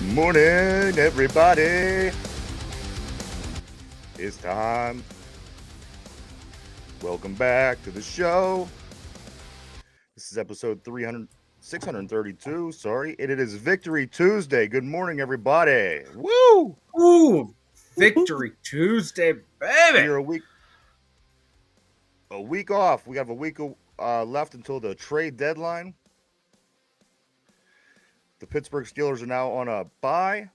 Morning, everybody. It's time. Welcome back to the show. This is episode 632. Sorry, and it is Victory Tuesday. Good morning, everybody. Woo! Ooh, Victory Tuesday, We baby. are a week off. We have a week left until the trade deadline. The Pittsburgh Steelers are now on a bye.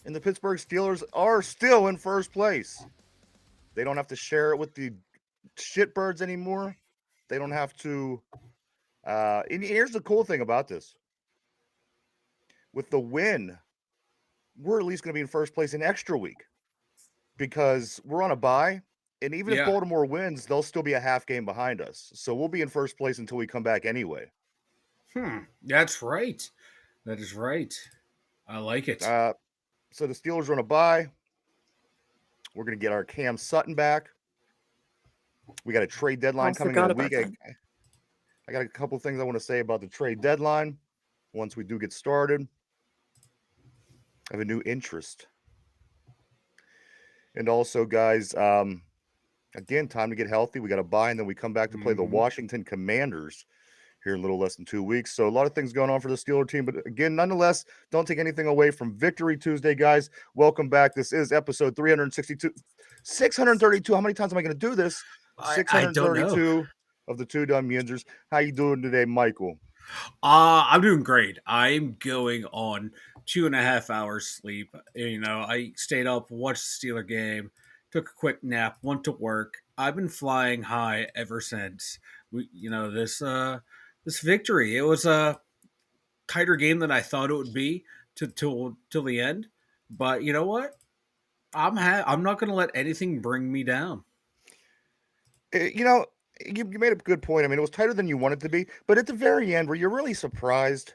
And the Pittsburgh Steelers are still in first place. They don't have to share it with the shitbirds anymore. They don't have to. And here's the cool thing about this: with the win, we're at least going to be in first place in extra week because we're on a bye. And even if Yeah. Baltimore wins, they'll still be a half game behind us. So we'll be in first place until we come back anyway. That's right. That is right. I like it. So the Steelers are on a bye. We're going to get our Cam Sutton back. We got a trade deadline coming in a week. I got a couple things I want to say about the trade deadline once we do get started. I have a new interest. And also, guys, again, time to get healthy. We got a bye, and then we come back to play the Washington Commanders here in a little less than 2 weeks. So a lot of things going on for the Steeler team. But again, nonetheless, don't take anything away from Victory Tuesday, guys. Welcome back. This is episode 362. 632. How many times am I going to do this? I don't know. 632 of the Two Dumb Yinzers. How you doing today, Michael? I'm doing great. I'm going on 2.5 hours sleep. I stayed up, watched the Steeler game, took a quick nap, went to work. I've been flying high ever since. This victory. It was a tighter game than I thought it would be till the end. But you know what? I'm not going to let anything bring me down. You know, you made a good point. I mean, it was tighter than you wanted to be, but at the very end, were you really surprised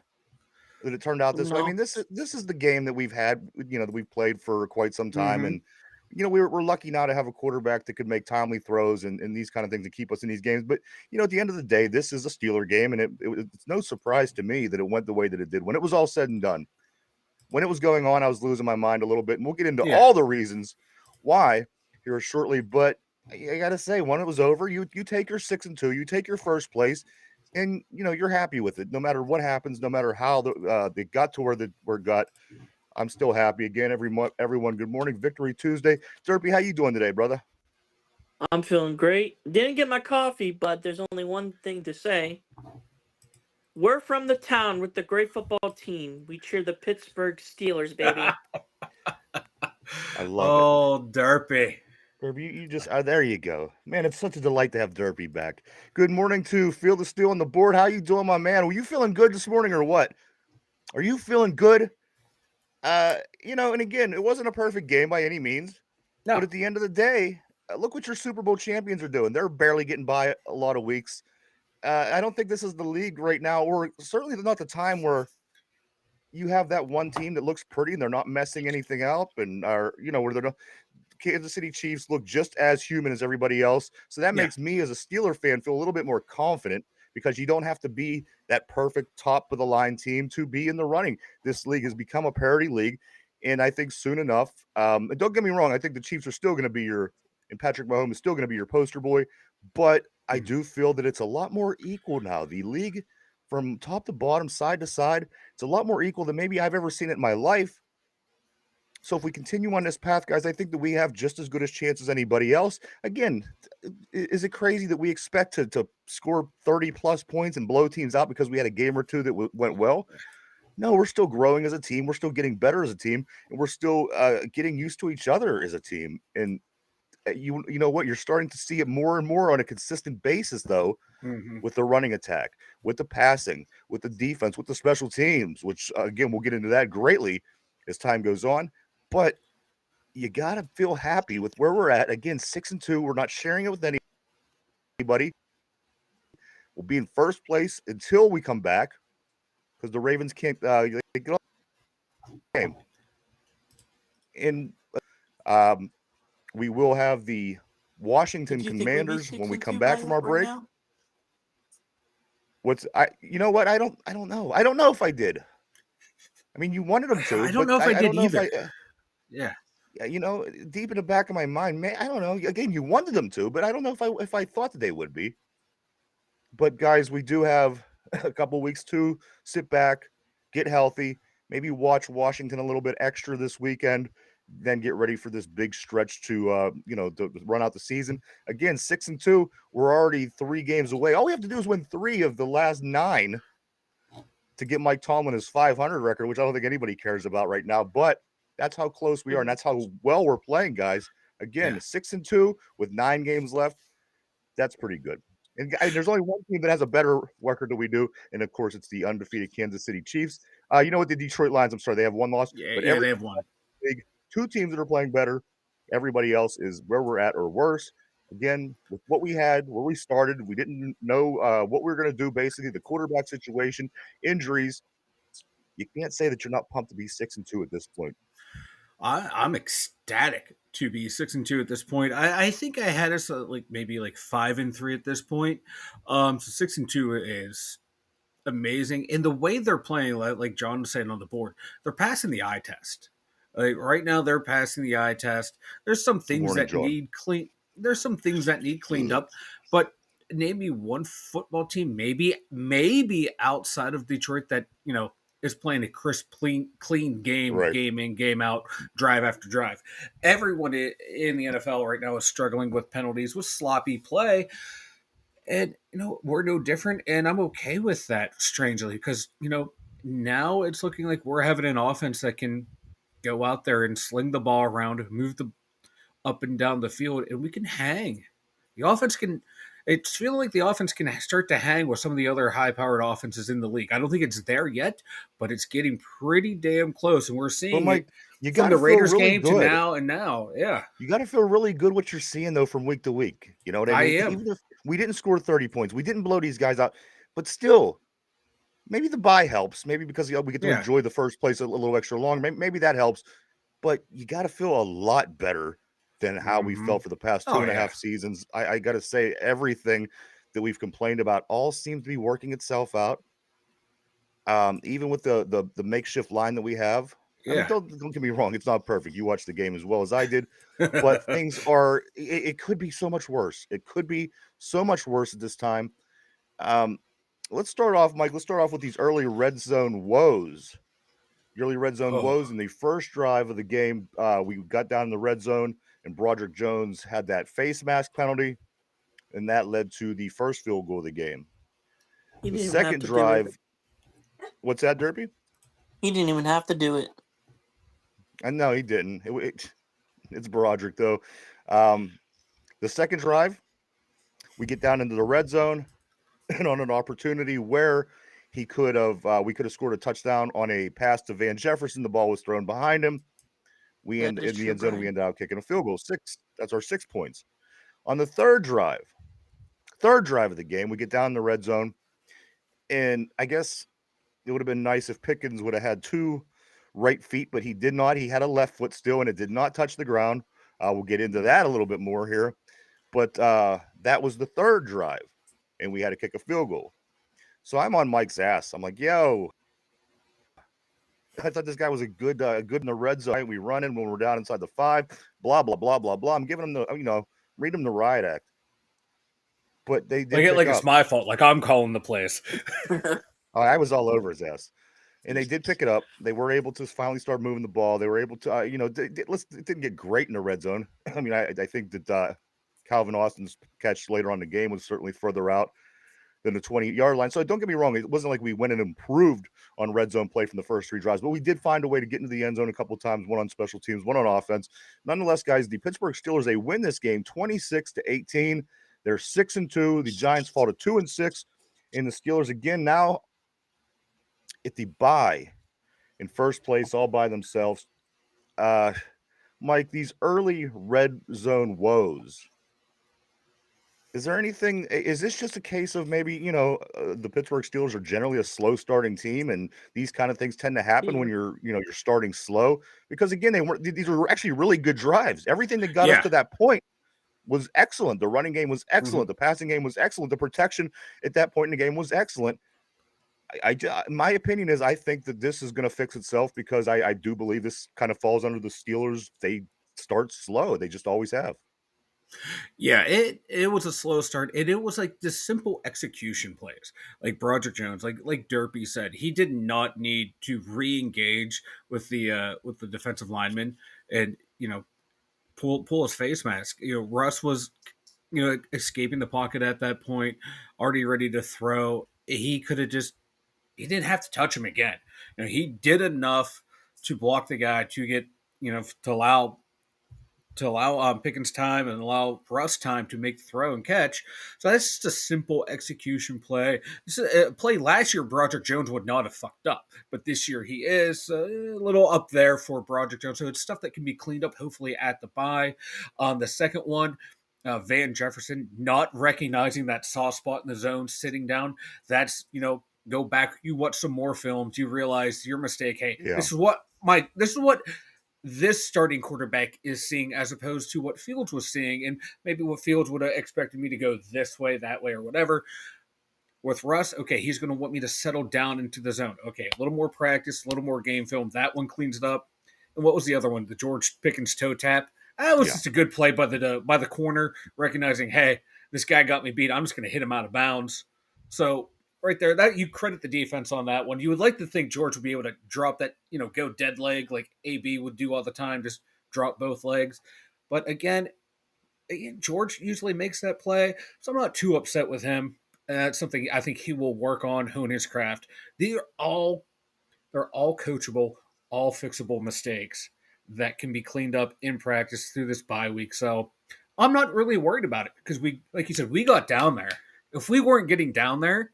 that it turned out this way? I No. mean, this is the game that we've had, that we've played for quite some time, Mm-hmm. and we're lucky now to have a quarterback that could make timely throws and these kind of things to keep us in these games. But at the end of the day, this is a Steeler game, and it's no surprise to me that it went the way that it did when it was all said and done. When it was going on, I was losing my mind a little bit, and we'll get into Yeah. all the reasons why here shortly. But I gotta say, when it was over, you take your 6-2, you take your first place, and you're happy with it. No matter what happens, no matter how they got to where it got, I'm still happy. Again, everyone, good morning, Victory Tuesday. Derpy, how you doing today, brother? I'm feeling great. Didn't get my coffee, but there's only one thing to say. We're from the town with the great football team. We cheer the Pittsburgh Steelers, baby. I love it. Oh, Derpy. Derpy, you just there you go, man. It's such a delight to have Derpy back. Good morning to Feel the Steel on the board. How you doing, my man? Were you feeling good this morning or what? Are you feeling good? And again, it wasn't a perfect game by any means, No. but at the end of the day, look what your Super Bowl champions are doing. They're barely getting by a lot of weeks. I don't think this is the league right now, or certainly not the time where you have that one team that looks pretty and they're not messing anything up, and where they're not. Kansas City Chiefs look just as human as everybody else. So that makes me as a Steeler fan feel a little bit more confident because you don't have to be that perfect top of the line team to be in the running. This league has become a parity league. And I think soon enough, don't get me wrong, I think the Chiefs are still going to be and Patrick Mahomes is still going to be your poster boy. But I do feel that it's a lot more equal now. The league from top to bottom, side to side, it's a lot more equal than maybe I've ever seen it in my life. So if we continue on this path, guys, I think that we have just as good a chance as anybody else. Again, is it crazy that we expect to score 30-plus points and blow teams out because we had a game or two that went well? No, we're still growing as a team. We're still getting better as a team, and we're still getting used to each other as a team. And you know what? You're starting to see it more and more on a consistent basis, though, with the running attack, with the passing, with the defense, with the special teams, which, again, we'll get into that greatly as time goes on. But you got to feel happy with where we're at. Again, 6-2. We're not sharing it with anybody. We'll be in first place until we come back because the Ravens can't get off the game. And we will have the Washington Commanders when we come back from our break. You know what? I don't know. I don't know if I did. I mean, you wanted them to, I don't but know if I I did don't know either. if I. Yeah. You know, deep in the back of my mind, man, I don't know. Again, you wanted them to, but I don't know if I thought that they would be. But guys, we do have a couple weeks to sit back, get healthy, maybe watch Washington a little bit extra this weekend, then get ready for this big stretch to to run out the season. Again, 6-2, we're already 3 games away. All we have to do is win 3 of the last 9 to get Mike Tomlin his 500 record, which I don't think anybody cares about right now. But that's how close we are, and that's how well we're playing, guys. Again, Yeah. 6-2 with 9 games left. That's pretty good. And there's only one team that has a better record than we do, and of course, it's the undefeated Kansas City Chiefs. You know what? The Detroit Lions, I'm sorry, they have 1 loss, Yeah, but yeah, every they have one. big 2 teams that are playing better. Everybody else is where we're at or worse. Again, with what we had, where we started, we didn't know what we were going to do. Basically, the quarterback situation, injuries. You can't say that you're not pumped to be 6-2 at this point. I'm ecstatic to be 6-2 at this point. I think I had us like maybe like 5-3 at this point. So 6-2 is amazing. And the way they're playing, like John was saying on the board, they're passing the eye test. Like right now, they're passing the eye test. There's some Good things morning, that John. need clean. There's some things that need cleaned up, but name me one football team, maybe outside of Detroit that is playing a crisp, clean game, Right. game in, game out, drive after drive. Everyone in the NFL right now is struggling with penalties, with sloppy play. And we're no different, and I'm okay with that, strangely, because now it's looking like we're having an offense that can go out there and sling the ball around, move the up and down the field, and we can hang. The offense can. It's feeling like the offense can start to hang with some of the other high-powered offenses in the league. I don't think it's there yet, but it's getting pretty damn close, and we're But seeing it Mike, you from got to the feel Raiders really game to good. now. Yeah, You got to feel really good what you're seeing though from week to week. You know what I I mean? am. Even if we didn't score 30 points, we didn't blow these guys out, but still, maybe the bye helps. Maybe because we get to Yeah. enjoy the first place a little extra long. Maybe that helps. But you got to feel a lot better than how we Mm-hmm. felt for the past two Oh and a yeah. half seasons. I got to say, everything that we've complained about all seems to be working itself out. Even with the makeshift line that we have. I mean, Yeah. don't get me wrong; it's not perfect. You watched the game as well as I did, but things are. It could be so much worse. It could be so much worse at this time. Um, let's start off, Mike. Let's start off with these early red zone woes. Early red zone Oh. woes in the first drive of the game. We got down in the red zone, and Broderick Jones had that face mask penalty, and that led to the first field goal of the game. He The didn't even have second to do it. drive. What's that, Derpy? He didn't even have to do it. I know he didn't. It's Broderick though. The second drive, we get down into the red zone, and on an opportunity where we could have scored a touchdown on a pass to Van Jefferson. The ball was thrown behind him. We That end is in the true, end zone. We Brian. ended up kicking a field goal. 6. That's our 6 points. On the third drive of the game, we get down in the red zone, and I guess it would have been nice if Pickens would have had 2 right feet, but he did not. He had a left foot still, and it did not touch the ground. We'll get into that a little bit more here. But that was the third drive, and we had to kick a field goal. So I'm on Mike's ass. I'm like, yo, I thought this guy was a good in the red zone. We run in when we're down inside the 5, blah, blah, blah, blah, blah. I'm giving him read him the riot act. But they did pick It's up. my fault. Like I'm calling the plays. I was all over his ass. And they did pick it up. They were able to finally start moving the ball. They were able to, it didn't get great in the red zone. I mean, I think that Calvin Austin's catch later on in the game was certainly further out than the 20-yard line. So don't get me wrong. It wasn't like we went and improved on red zone play from the first 3 drives, but we did find a way to get into the end zone a couple of times, one on special teams, one on offense. Nonetheless, guys, the Pittsburgh Steelers, they win this game 26-18. They're 6-2. The Giants fall to 2-6. And the Steelers, again, now at the bye in first place all by themselves. Mike, these early red zone woes, is there anything, is this just a case of maybe, the Pittsburgh Steelers are generally a slow starting team and these kind of things tend to happen when you're starting slow? Because again, these were actually really good drives. Everything that got us Yeah. to that point was excellent. The running game was excellent. Mm-hmm. The passing game was excellent. The protection at that point in the game was excellent. My opinion is I think that this is going to fix itself because I do believe this kind of falls under the Steelers. They start slow. They just always have. Yeah, it was a slow start, and it was like just simple execution plays. Like Broderick Jones, like Derpy said, he did not need to re-engage with the defensive lineman and pull his face mask. Russ was escaping the pocket at that point, already ready to throw. He didn't have to touch him again. He did enough to block the guy to get to allow Pickens time and allow Russ time to make the throw and catch. So that's just a simple execution play. This is a play last year Broderick Jones would not have fucked up, but this year he is a little up there for Broderick Jones. So it's stuff that can be cleaned up hopefully at the bye. The second one, Van Jefferson not recognizing that soft spot in the zone, sitting down. That's go back, you watch some more films, you realize your mistake. Hey, Yeah. this is what this starting quarterback is seeing as opposed to what Fields was seeing, and maybe what Fields would have expected me to go this way, that way, or whatever. With Russ, okay, he's going to want me to settle down into the zone. Okay, a little more practice, a little more game film. That one cleans it up. And what was the other one? The George Pickens toe tap. That was just a good play by the corner, recognizing, hey, this guy got me beat. I'm just going to hit him out of bounds. So right there, that you credit the defense on that one. You would like to think George would be able to drop that, go dead leg like AB would do all the time, just drop both legs. But again, George usually makes that play, so I'm not too upset with him. That's something I think he will work on, hone his craft. They're all coachable, all fixable mistakes that can be cleaned up in practice through this bye week. So I'm not really worried about it because like you said, we got down there. If we weren't getting down there,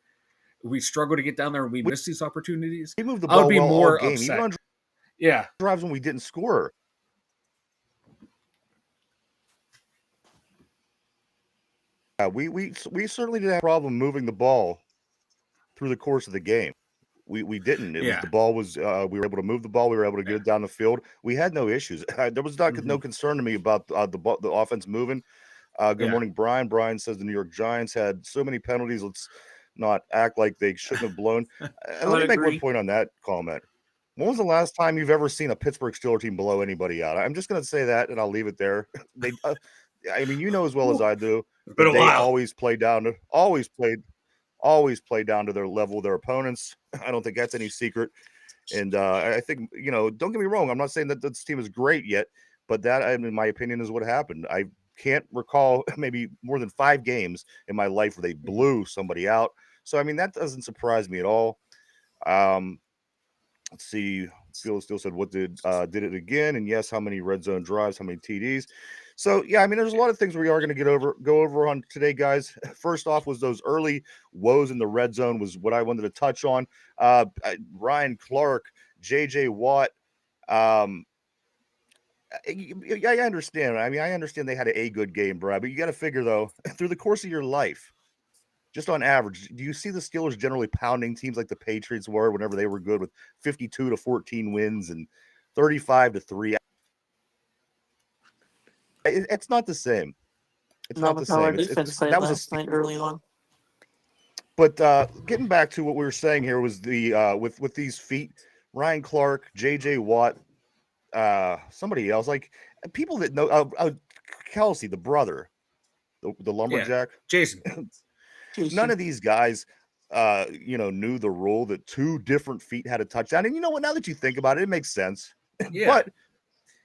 we struggle to get down there and we miss these opportunities, We moved the I would ball be well more all game, upset. even on Yeah. drives when we didn't score. We certainly didn't have a problem moving the ball through the course of the game. We didn't. It was the ball was we were able to move the ball. We were able to get it down the field. We had no issues. There was no concern to me about the offense moving. Good morning, Brian. Brian says the New York Giants had so many penalties. Let's not act like they shouldn't have blown. Let me make one point on that comment. When was the last time you've ever seen a Pittsburgh Steelers team blow anybody out? I'm just going to say that, and I'll leave it there. They, I mean, as well as I do, been a they while. always play down to their level of their opponents. I don't think that's any secret. And I think, don't get me wrong. I'm not saying that this team is great yet, but that, in my opinion, is what happened. I can't recall maybe more than 5 games in my life where they blew somebody out. So, I mean, that doesn't surprise me at all. Let's see. Phil still said, what did it again? And yes, how many red zone drives, how many TDs? So, yeah, I mean, there's a lot of things we are going to go over on today, guys. First off was those early woes in the red zone was what I wanted to touch on. Ryan Clark, J.J. Watt. I understand. I mean, I understand they had a good game, Brad, but you got to figure, though, through the course of your life, just on average, do you see the Steelers generally pounding teams like the Patriots were whenever they were good with 52-14 wins and 35-3? It's not the same. It's not the same. That was last night early on. But getting back to what we were saying here was the with these feet, Ryan Clark, J.J. Watt, somebody else, like people that know Kelsey, the brother, the lumberjack, Jason. None of these guys, knew the rule that 2 different feet had a touchdown. And you know what? Now that you think about it, it makes sense. Yeah. But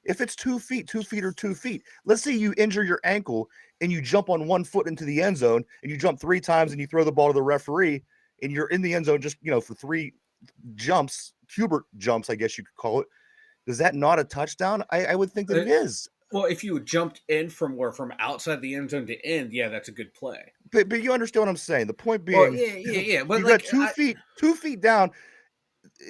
if it's 2 feet, 2 feet or 2 feet, let's say you injure your ankle and you jump on 1 foot into the end zone and you jump 3 times and you throw the ball to the referee and you're in the end zone just, for 3 jumps, Hubert jumps, I guess you could call it. Is that not a touchdown? I would think that it is. Well, if you jumped in from outside the end zone to end, yeah, that's a good play. But you understand what I'm saying. The point being, yeah. But you got 2 feet down.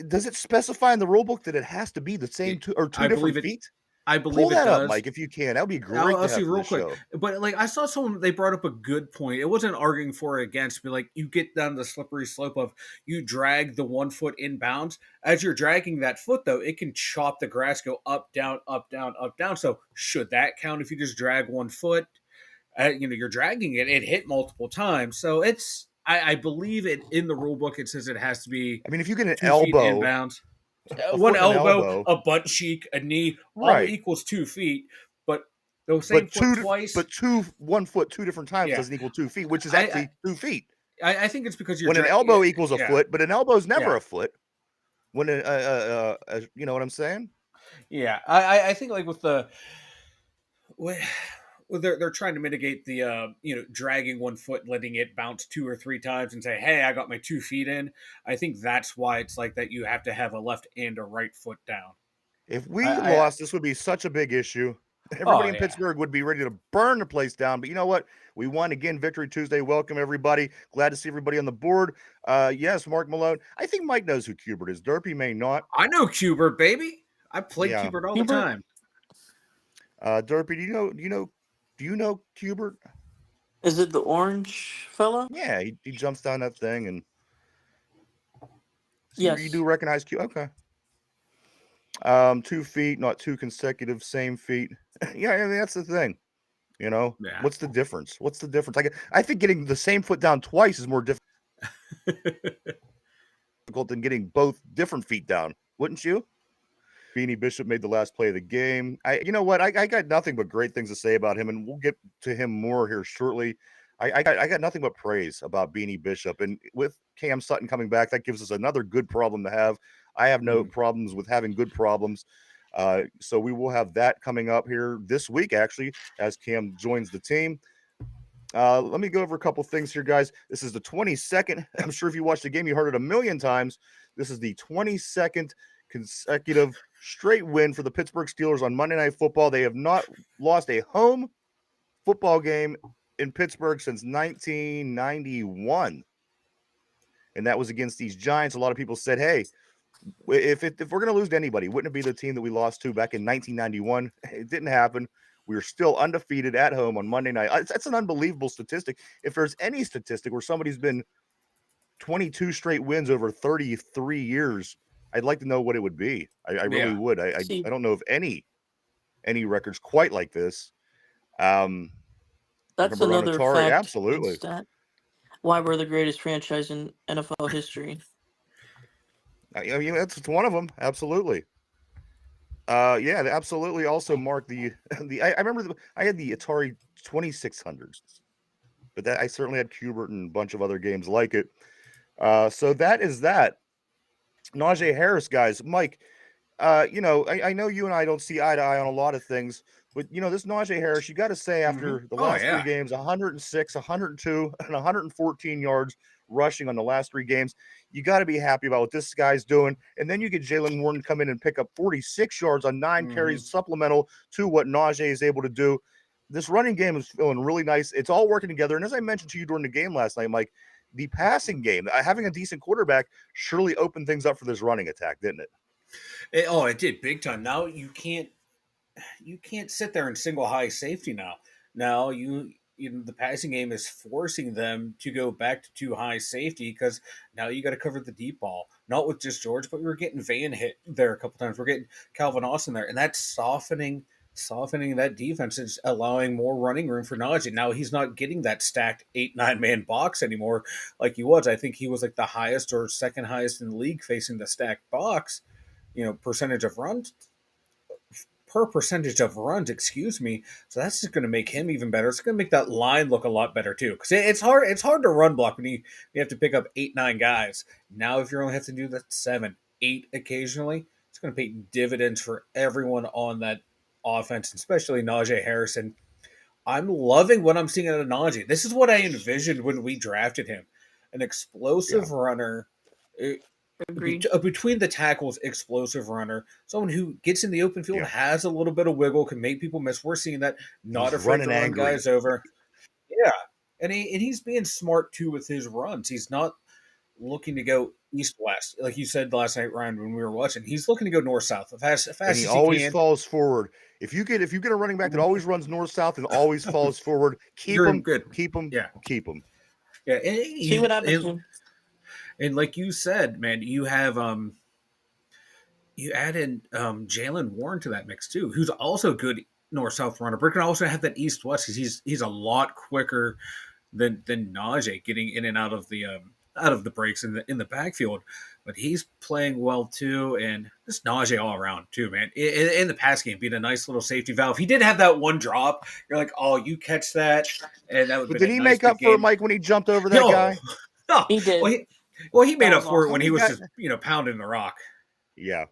Does it specify in the rule book that it has to be the same 2 different feet? I believe Pull that it does. up, Mike, if you can. That would be great. I'll see real quick. Show. But I saw someone, they brought up a good point. It wasn't arguing for or against, but you get down the slippery slope of you drag the 1 foot inbounds. As you're dragging that foot, though, it can chop the grass, go up, down, up, down, up, down. So should that count if you just drag 1 foot? You're dragging it. It hit multiple times. So I believe it in the rule book. It says it has to be I mean, if you get an 2 feet elbow, inbounds. a One foot and an elbow, elbow, a butt cheek, a knee, all right? equals 2 feet. But the same foot twice. But 1 foot 2 different times Yeah, doesn't equal 2 feet, which is I actually 2 feet. I think it's because you're When an elbow equals a yeah, foot, but an elbow is never yeah, a foot. When you know what I'm saying? yeah. I think like with the well, they're trying to mitigate the dragging 1 foot, letting it bounce 2 or 3 times, and say, "Hey, I got my 2 feet in." I think that's why it's like that. You have to have a left and a right foot down. If we I lost, this would be such a big issue. oh Everybody in yeah, Pittsburgh would be ready to burn the place down. But you know what? We won again. Victory Tuesday. Welcome everybody. Glad to see everybody on the board. Yes, Mark Malone. I think Mike knows who Cubert is. Derpy may not. I know Cubert, baby. I play Yeah. Cubert all the Hubert, time. Derpy, do you know Cubert? is it the orange fella? Yeah, he jumps down that thing, and so you do Yes. recognize Cubert. Okay. 2 feet, not two consecutive same feet. Yeah, I mean that's the thing. You know, Yeah. what's the difference? What's the difference? I think getting the same foot down twice is more difficult than getting both different feet down, wouldn't you? Beanie Bishop made the last play of the game. You know what? I got nothing but great things to say about him, and we'll get to him more here shortly. I got nothing but praise about Beanie Bishop, and with Cam Sutton coming back, that gives us another good problem to have. I have no problems with having good problems. So we will have that coming up here this week, actually, as Cam joins the team. Let me go over a couple things here, guys. This is the 22nd. I'm sure if you watched the game, you heard it a million times. This is the 22nd consecutive straight win for the Pittsburgh Steelers on Monday Night Football. They have not lost a home football game in Pittsburgh since 1991. And that was against these Giants. A lot of people said, hey, if we're going to lose to anybody, wouldn't it be the team that we lost to back in 1991? It didn't happen. We are still undefeated at home on Monday night. That's an unbelievable statistic. If there's any statistic where somebody's been 22 straight wins over 33 years, I'd like to know what it would be. I really would. I don't know of any records quite like this. That's remember another Atari? fact. Absolutely. Stat. Why we're the greatest franchise in NFL history. I mean, that's one of them. Absolutely. Yeah, absolutely. Also, Mark, I remember I had the Atari 2600s, but that I certainly had Cubert and a bunch of other games like it. So that is that. Najee Harris, guys. Mike, I know you and I don't see eye to eye on a lot of things, but this Najee Harris, you got to say after the last three games, 106, 102, and 114 yards rushing on the last three games, you got to be happy about what this guy's doing. And then you get Jalen Warren come in and pick up 46 yards on 9 carries, supplemental to what Najee is able to do. This running game is feeling really nice. It's all working together. And as I mentioned to you during the game last night, Mike, the passing game, having a decent quarterback surely opened things up for this running attack, didn't it? It did big time. Now you can't sit there and single high safety now. Now the passing game is forcing them to go back to two high safety because now you got to cover the deep ball. Not with just George, but we're getting Van hit there a couple times. We're getting Calvin Austin there, and that's softening that defense. It's allowing more running room for Najee. Now he's not getting that stacked 8-9 man box anymore like he was. I think he was like the highest or second highest in the league facing the stacked box. Percentage of runs per percentage of runs, excuse me. So that's just going to make him even better. It's going to make that line look a lot better too, because it's hard to run block when you have to pick up 8-9 guys. Now if you only have to do that 7-8 occasionally, it's going to pay dividends for everyone on that offense, especially Najee Harrison. I'm loving what I'm seeing out of Najee. This is what I envisioned when we drafted him, an explosive runner. Agreed. Between the tackles, explosive runner, someone who gets in the open field, has a little bit of wiggle, can make people miss. We're seeing that, not afraid to run guys over. Yeah, and he's being smart too with his runs. He's not looking to go east-west, like you said last night, Ryan, when we were watching. He's looking to go north-south as fast and as he he always can. falls forward. If you get a running back that always runs north-south and always falls forward, keep him. Keep him. Yeah, keep him. Yeah, see what happens. And like you said, man, you have you add in Jalen Warren to that mix too, who's also a good north-south runner, but can also have that east-west because he's a lot quicker than Najee getting in and out of the breaks in the backfield. But he's playing well too, and this Najee all around too, man. In the pass game, being a nice little safety valve. He did have that one drop. You're like, oh, you catch that, and that would have But been did a he nice make big up for it, game. Mike, when he jumped over that No, guy? no. He did. He made That up was for it awesome. when he He was got- just pounding the rock. Yeah.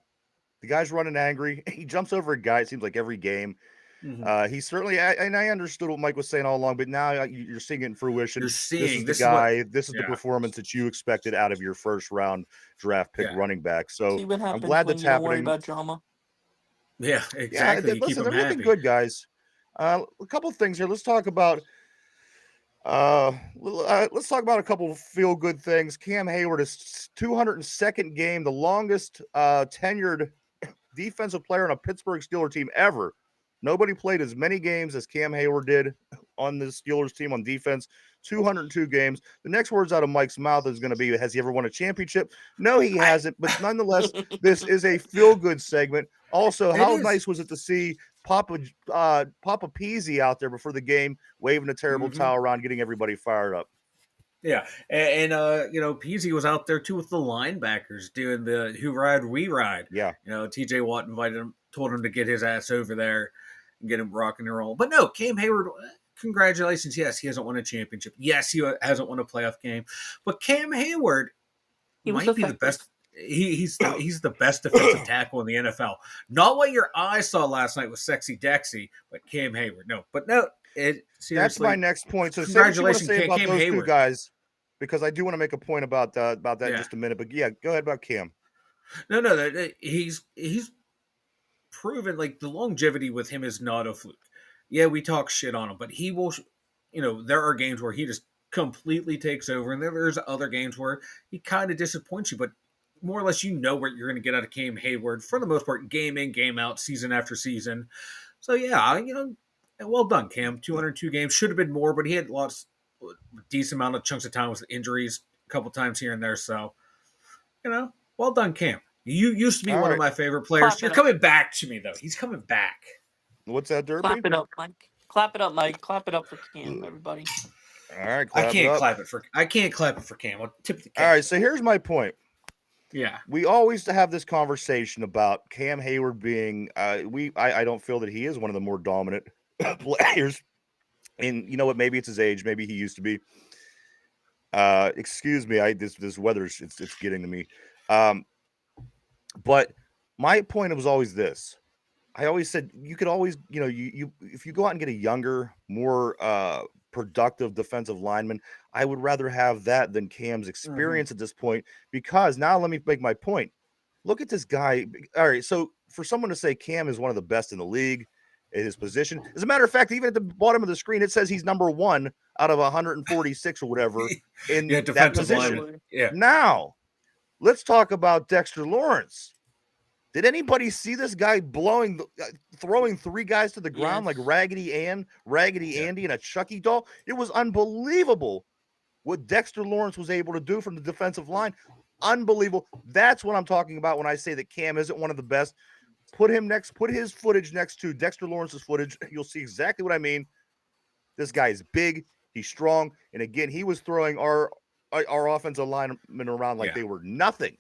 The guy's running angry. He jumps over a guy, it seems like every game. Mm-hmm. He certainly, and I understood what Mike was saying all along, but now you're seeing it in fruition. You're This is seeing the this is what, guy, this is the yeah, performance that you expected out of your first round draft pick yeah, running back. So See what I'm happens glad when that's you don't worry happening. about drama. yeah, Yeah, exactly. You keep listen, him they're looking happy. good, guys. A couple of things here. Let's talk about let's talk about a couple of feel good things. Cam Hayward is 202nd game, the longest tenured defensive player on a Pittsburgh Steelers team ever. Nobody played as many games as Cam Hayward did on the Steelers team on defense. 202 games. The next words out of Mike's mouth is going to be, has he ever won a championship? No, he hasn't. But nonetheless, this is a feel-good segment. Also, It how is. nice was it to see Papa Peasy out there before the game, waving a terrible Mhm. towel around, getting everybody fired up. Yeah, and Peasy was out there too with the linebackers doing the "Who Ride We Ride." Yeah. T.J. Watt invited him, told him to get his ass over there and get him rocking and roll. But no, Cam Hayward, congratulations. Yes, he hasn't won a championship. Yes, he hasn't won a playoff game. But Cam Hayward He was might be the effective. best. He's the best defensive tackle in the NFL. Not what your eyes saw last night with Sexy Dexy, but Cam Hayward. No, seriously. That's my next point. So say what you want to Congratulations, say about Cam those two Hayward. guys, because I do want to make a point about that in Yeah. just a minute. But yeah, go ahead about Cam. No, he's proven like the longevity with him is not a fluke. Yeah, we talk shit on him, but he will. There are games where he just completely takes over, and then there's other games where he kind of disappoints you, but more or less you know what you're going to get out of Cam Hayward for the most part, game in, game out, season after season. So yeah, well done, Cam. 202 games should have been more, but he had lots, decent amount of chunks of time with injuries, a couple times here and there. So well done, Cam. You used to be All one of right. my favorite players. Clap it You're up. coming back to me though. He's coming back. What's that, Derby? Clap it up, Mike. Clap it up, Mike. Clap it up for Cam, everybody. All right, I clap it can't up. clap it for Cam. I'll tip the cap. All right, so here's my point. Yeah. We always have this conversation about Cam Hayward being I don't feel that he is one of the more dominant players. And you know what? Maybe it's his age. Maybe he used to be. Excuse me. This weather's it's getting to me. But my point was always this. I always said you could always, you if you go out and get a younger, more productive defensive lineman, I would rather have that than Cam's experience at this point, because now let me make my point. Look at this guy. All right, so for someone to say Cam is one of the best in the league at his position, as a matter of fact, even at the bottom of the screen, it says he's number 1 out of 146 or whatever in Yeah, that defensive position. lineman. Yeah. Now, let's talk about Dexter Lawrence. Did anybody see this guy throwing 3 guys to the ground like Raggedy Andy, and a Chucky doll? It was unbelievable what Dexter Lawrence was able to do from the defensive line. Unbelievable. That's what I'm talking about when I say that Cam isn't one of the best. Put his footage next to Dexter Lawrence's footage. You'll see exactly what I mean. This guy is big. He's strong. And again, he was throwing our offensive linemen around like they were nothing.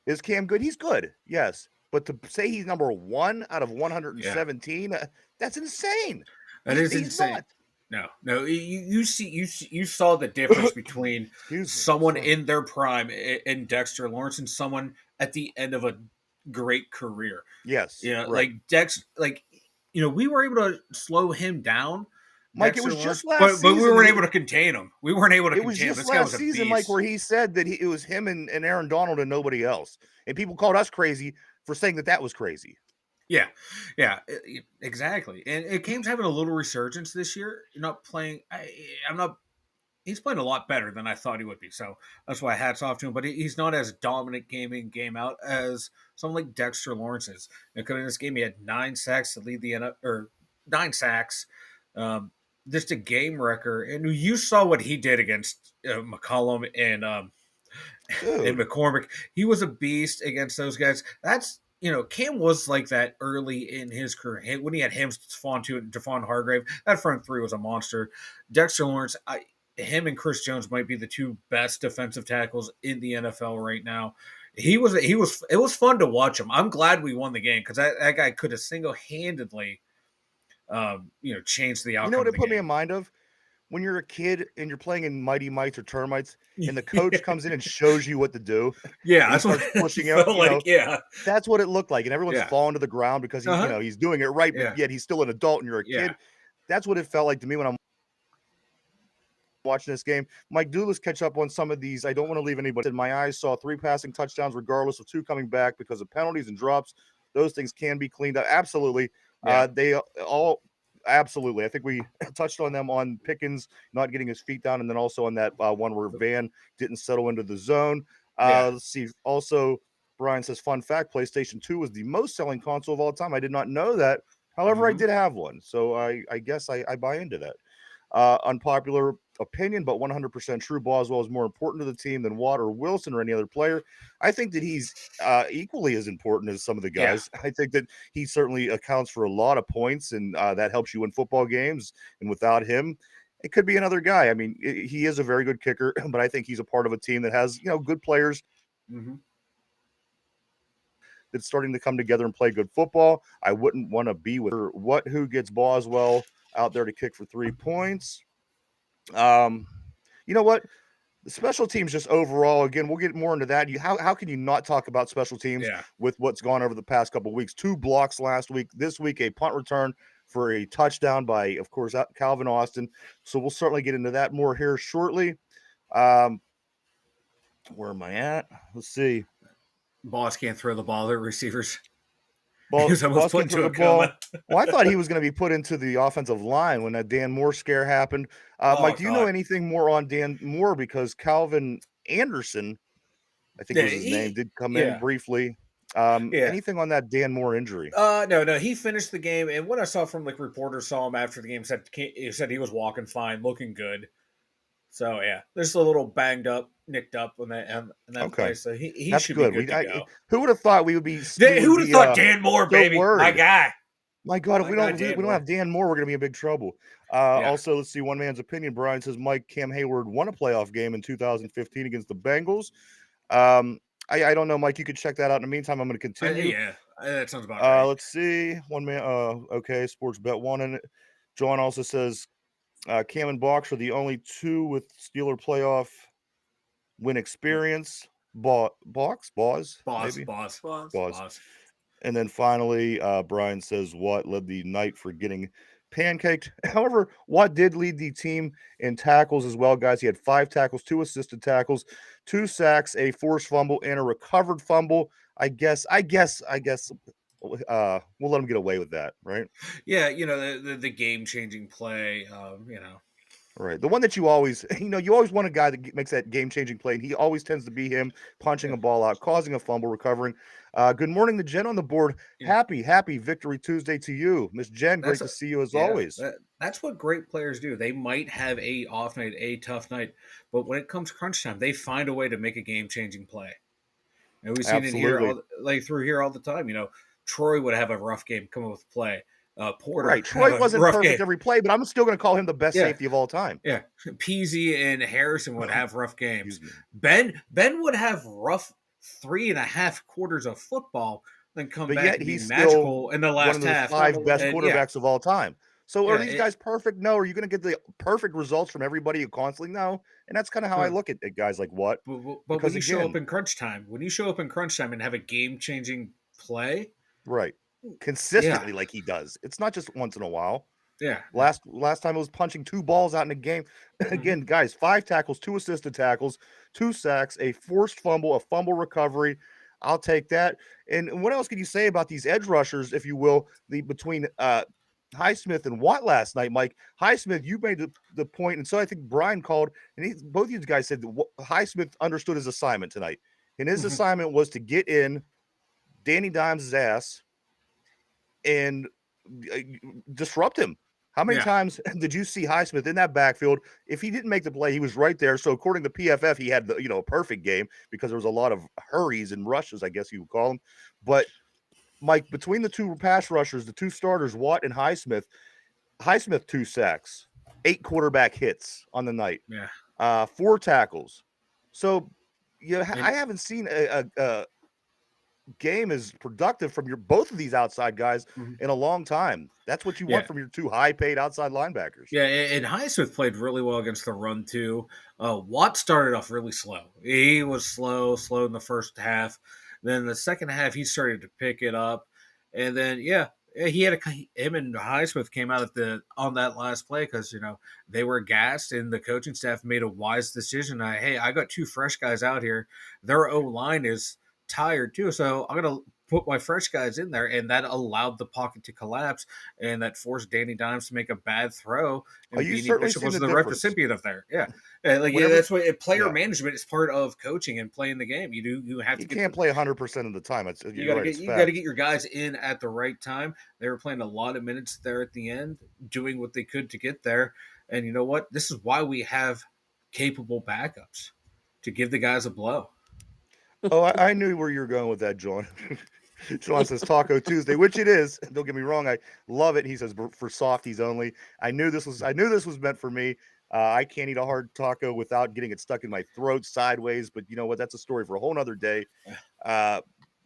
Is Cam good? He's good, yes. But to say he's number 1 out of 117, that's insane. That is insane. Not. No. You saw the difference between someone in their prime in Dexter Lawrence and someone at the end of a great career. Yes. Right. Like Dex, we were able to slow him down. Mike, Dexter it was just Lawrence, last season. But we weren't able to contain him. We weren't able to contain him. It was This just guy was last a season, beast. Mike, where he said that it was him and Aaron Donald and nobody else. And people called us crazy for saying that was crazy. Yeah, exactly. And Cam's having a little resurgence this year. You're not playing. He's playing a lot better than I thought he would be. So that's why hats off to him. But he's not as dominant game in, game out as someone like Dexter Lawrence is. Because in this game, he had 9 sacks to lead the NFL, or 9 sacks. Just a game record. And you saw what he did against McCollum and McCormick. He was a beast against those guys. That's Cam was like that early in his career. When he had him, Stephon Hargrave, that front three was a monster. Dexter Lawrence, him and Chris Jones might be the two best defensive tackles in the NFL right now. It was fun to watch him. I'm glad we won the game because that guy could have single-handedly, changed the outcome. You know what of it the put me game. in mind of? When you're a kid and you're playing in Mighty Mites or Termites, and the coach comes in and shows you what to do, Yeah, and he that's what starts it pushing out, felt like. Yeah, that's what it looked like, and everyone's yeah, falling to the ground because he's doing it right, but yeah, yet he's still an adult and you're a yeah, kid. That's what it felt like to me when I'm watching this game. Mike, do let's catch up on some of these. I don't want to leave anybody. My eyes saw 3 passing touchdowns, regardless of 2 coming back because of penalties and drops. Those things can be cleaned up. Absolutely. yeah. They all absolutely. I think we touched on them on Pickens not getting his feet down, and then also on that one where Van didn't settle into the zone. Yeah. Let's see. Also, Brian says, fun fact, PlayStation 2 was the most selling console of all time. I did not know that. However, I Mhm. did have one. So I guess I buy into that. Unpopular opinion, but 100% true. Boswell is more important to the team than Watt or Wilson or any other player. I think that he's equally as important as some of the Yeah. guys. I think that he certainly accounts for a lot of points, and that helps you win football games. And without him, it could be another guy. I mean, he is a very good kicker, but I think he's a part of a team that has good players Mhm. that's starting to come together and play good football. I wouldn't want to be with her. Who gets Boswell out there to kick for 3 points? You know what? The special teams just overall, again, we'll get more into that. How can you not talk about special teams Yeah. with what's gone over the past couple of weeks? 2 blocks last week. This week, a punt return for a touchdown by, of course, Calvin Austin. So we'll certainly get into that more here shortly. Where am I at? Let's see. Boss can't throw the ball at receivers. Ball, He was almost Boss put can throw into the a ball. coma. Well, I thought he was going to be put into the offensive line when that Dan Moore scare happened. Oh Mike, do you know God. anything more on Dan Moore? Because Calvin Anderson, I think Yeah. was his name, did come in Yeah. briefly. Yeah. Anything on that Dan Moore injury? No. He finished the game, and what I saw from reporters saw him after the game said he was walking fine, looking good. So yeah, there's a little banged up, nicked up in that Okay, place. So he that's should be good. good to go. Who would have thought we would Who'd have be thought Dan Moore, so baby, my worried? guy, My God, if my guy, Dan we don't Moore. have Dan Moore, we're going to be in big trouble. Yeah. Also, let's see one man's opinion. Brian says Cam Hayward won a playoff game in 2015 against the Bengals. I don't know, Mike. You could check that out. In the meantime, I'm going to continue. That sounds about right. Let's see. One man. Okay. Sports bet one in it. John also says Cam and Box are the only 2 with Steeler playoff win experience. Box, maybe. Boss. Boss. And then finally, Brian says Watt led the night for getting pancaked. However, Watt did lead the team in tackles as well, guys. He had 5 tackles, 2 assisted tackles, 2 sacks, a forced fumble, and a recovered fumble. I guess we'll let him get away with that, right? Yeah, the game changing play. Right. The one that you always, you always want a guy that makes that game-changing play, and he always tends to be him punching a ball out, causing a fumble, recovering. Good morning, the Jen on the board. Yeah. Happy Victory Tuesday to you. Miss Jen, great to see you as always. That's what great players do. They might have a off night, a tough night, but when it comes crunch time, they find a way to make a game-changing play. And we've seen it here, through here all the time. Troy would have a rough game, come up with a play. Porter. Right. Troy wasn't perfect every play, but I'm still going to call him the best safety of all time. Yeah. Peasy and Harrison would have rough games. Ben would have rough 3.5 quarters of football, then come but back yet and be he's magical in the last one of the half. 5 best quarterbacks of all time. So are these guys perfect? No. Are you going to get the perfect results from everybody constantly? No. And that's kind of how I look at guys like Watt. But when you show up in crunch time, and have a game-changing play. Right. Consistently like he does. It's not just once in a while. Yeah. Last time it was punching 2 balls out in a game. Again, guys, 5 tackles, 2 assisted tackles, 2 sacks, a forced fumble, a fumble recovery. I'll take that. And what else can you say about these edge rushers, if you will, between Highsmith and Watt last night, Mike? Highsmith, you made the point, and so I think Brian called, and both of you guys said that Highsmith understood his assignment tonight. And his assignment was to get in Danny Dimes' ass and disrupt him. How many times did you see Highsmith in that backfield? If he didn't make the play, he was right there. So according to PFF, he had a perfect game because there was a lot of hurries and rushes, I guess you would call them. But Mike, between the two pass rushers, the two starters, Watt and Highsmith 2 sacks, 8 quarterback hits on the night, Yeah. 4 tackles. So, And I haven't seen a game as productive from both of these outside guys mhm. in a long time. That's what you want Yeah. from your two high-paid outside linebackers. Yeah, and Highsmith played really well against the run too. Watt started off really slow. He was slow in the first half. Then the second half, he started to pick it up, and then he had him and Highsmith came out on that last play because they were gassed, and the coaching staff made a wise decision. I got 2 fresh guys out here. Their O line is tired too, so I'm gonna put my fresh guys in there, and that allowed the pocket to collapse, and that forced Danny Dimes to make a bad throw, Oh, and you Beanie certainly Bishop seen was the the difference. recipient of there. Whenever That's what player yeah. management is part of coaching and playing the game. You have to You get can't play 100% of the time. you You're got to right, get it's you got to fact. get your guys in at the right time. They were playing a lot of minutes there at the end, doing what they could to get there. And you know what? This is why we have capable backups to give the guys a blow. Oh, I knew where you were going with that, John. John says Taco Tuesday, which it is. Don't get me wrong, I love it. He says for softies only. I knew this was meant for me. I can't eat a hard taco without getting it stuck in my throat sideways. But you know what? That's a story for a whole nother day.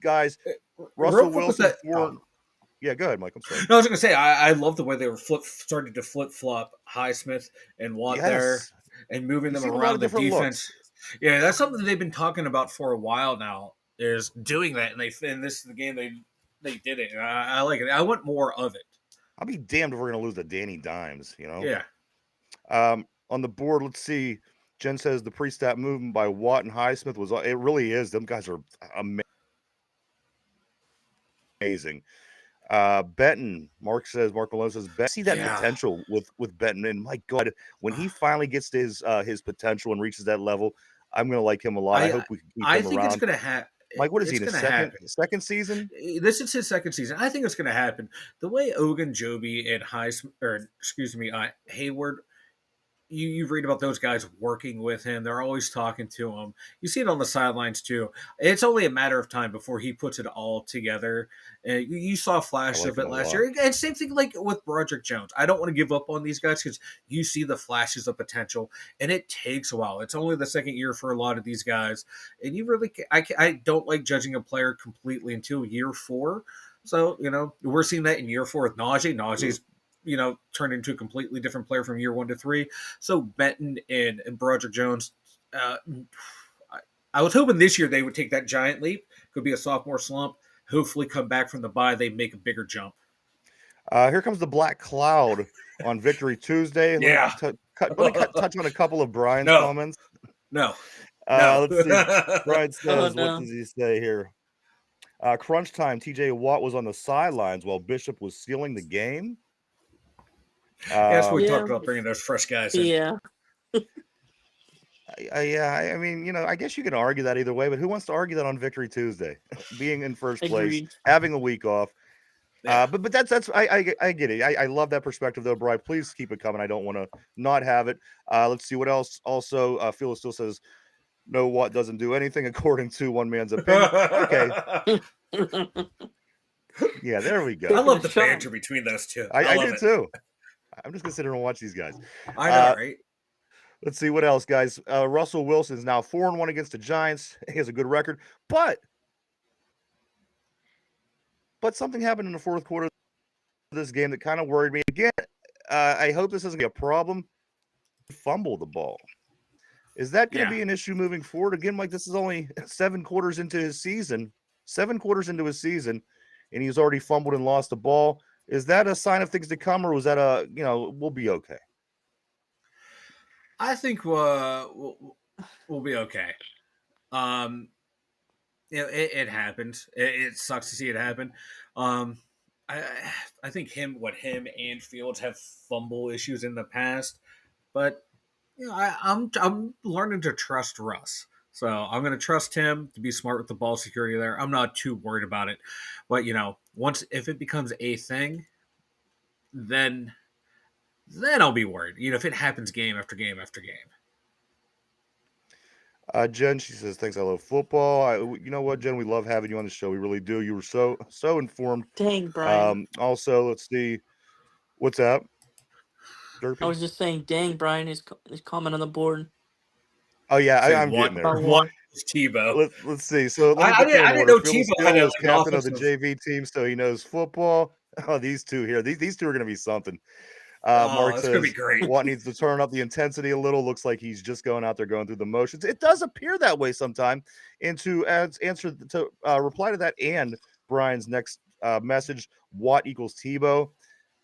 Guys, Real Russell quick with Wilson that. for yeah. Go ahead, Mike. I'm sorry. No, I was going to say I love the way they were starting to flip flop Highsmith and Watt there, Yes, and moving you've them seen a lot of around the different defense. looks. Yeah, that's something that they've been talking about for a while now. Is doing that, and this is the game they did it. And I like it. I want more of it. I'll be damned if we're gonna lose to Danny Dimes. Yeah, On the board, let's see. Jen says the pre-stat movement by Watt and Highsmith was. It really is. Them guys are amazing. Benton, Mark Malone says, see that yeah. potential with Benton, and my God, when he finally gets to his potential and reaches that level, I'm gonna like him a lot. I hope we can keep I him think it's around. gonna happen. Mike, what is he It's in his gonna happen. second season? This is his second season. I think it's going to happen. The way Ogunjobi and Hayward, you read about those guys working with him. They're always talking to him. You see it on the sidelines too. It's only a matter of time before he puts it all together. You saw I flashes like of him it a last lot. year. And same thing like with Broderick Jones. I don't want to give up on these guys because you see the flashes of potential, and it takes a while. It's only the second year for a lot of these guys, and you really I don't like judging a player completely until year 4. So we're seeing that in year 4 with Najee. Najee's turned into a completely different player from year 1 to 3. So Benton and Broderick Jones, I was hoping this year they would take that giant leap. Could be a sophomore slump. Hopefully, come back from the bye, they make a bigger jump. Here comes the black cloud on Victory Tuesday. Yeah. Let me touch on a couple of Brian's No. comments. No. Let's see. Brian Oh, says, what no. does he say here? Crunch time. TJ Watt was on the sidelines while Bishop was stealing the game. That's what we Yeah. talked about, bringing those fresh guys in. Yeah. I mean, I guess you can argue that either way, but who wants to argue that on Victory Tuesday? Being in first place, Agreed. having a week off. Yeah. But that's I get it. I love that perspective though, Brian. Please keep it coming. I don't want to not have it. Let's see what else. Also, Phyllis still says no. Watt doesn't do anything according to one man's opinion. Okay, yeah, there we go. I love a the shot. banter between those two. I love do it. too. I'm just gonna sit here and watch these guys. I know, right? Let's see what else, guys. Russell Wilson is now 4-1 against the Giants. He has a good record, but something happened in the fourth quarter of this game that kind of worried me. Again, I hope this doesn't be a problem. Fumble the ball. Is that going to be an issue moving forward? Again, Mike, this is only 7 quarters into his season. 7 quarters into his season, and he's already fumbled and lost the ball. Is that a sign of things to come, or was that we'll be okay? I think we'll be okay. It happens. It sucks to see it happen. I think him and Fields have fumble issues in the past, but I'm learning to trust Russ. So I'm going to trust him to be smart with the ball security there. I'm not too worried about it, but if it becomes a thing, then I'll be worried. If it happens game after game after game. Jen, she says, thanks. I love football. You know what, Jen? We love having you on the show. We really do. You were so informed. Dang, Brian. Also, let's see. What's up, I Derpy? was just saying, dang, Brian is comment on the board Oh, yeah, Say I'm getting there. about what what. is Tebow? Let's see. So let me put them I in didn't order. know Phil Tebow had Steele a, is like an captain of the offensive. JV team, so he knows football. Oh, these two here. These two are going to be something. Oh, Mark that's gonna be says great. Watt needs to turn up the intensity a little. Looks like he's just going out there going through the motions. It does appear that way sometime. And to answer to reply to that and Brian's next message, Watt equals Tebow.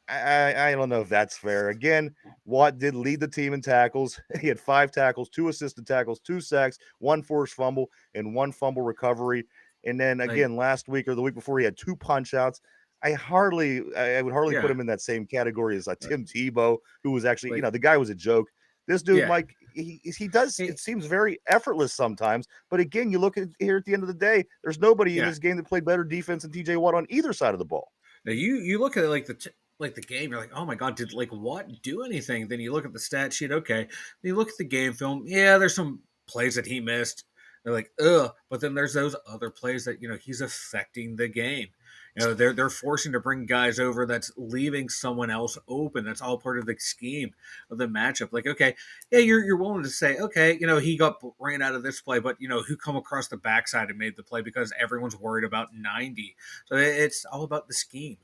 I don't know if that's fair. Again, Watt did lead the team in tackles. He had 5 tackles, 2 assisted tackles, 2 sacks, 1 forced fumble, and 1 fumble recovery. And then Like, again, last week or the week before, he had 2 punch outs. I would hardly put yeah, him in that same category as Tim Tebow, who was actually, like, the guy was a joke. This dude, yeah. Mike, he does. He- It seems very effortless sometimes, but again, you look at here at the end of the day. There's nobody in yeah. this game that played better defense than T.J. Watt on either side of the ball. Now you look at like the game, you're like, oh my god, did like Watt do anything? Then you look at the stat sheet, okay. Then you look at the game film, yeah, there's some plays that he missed. They're like, ugh, but then there's those other plays that he's affecting the game. They're forcing to bring guys over that's leaving someone else open. That's all part of the scheme of the matchup. Like, okay, yeah, you're willing to say, okay, he got ran out of this play, but who come across the backside and made the play because everyone's worried about 90. So it's all about the scheme.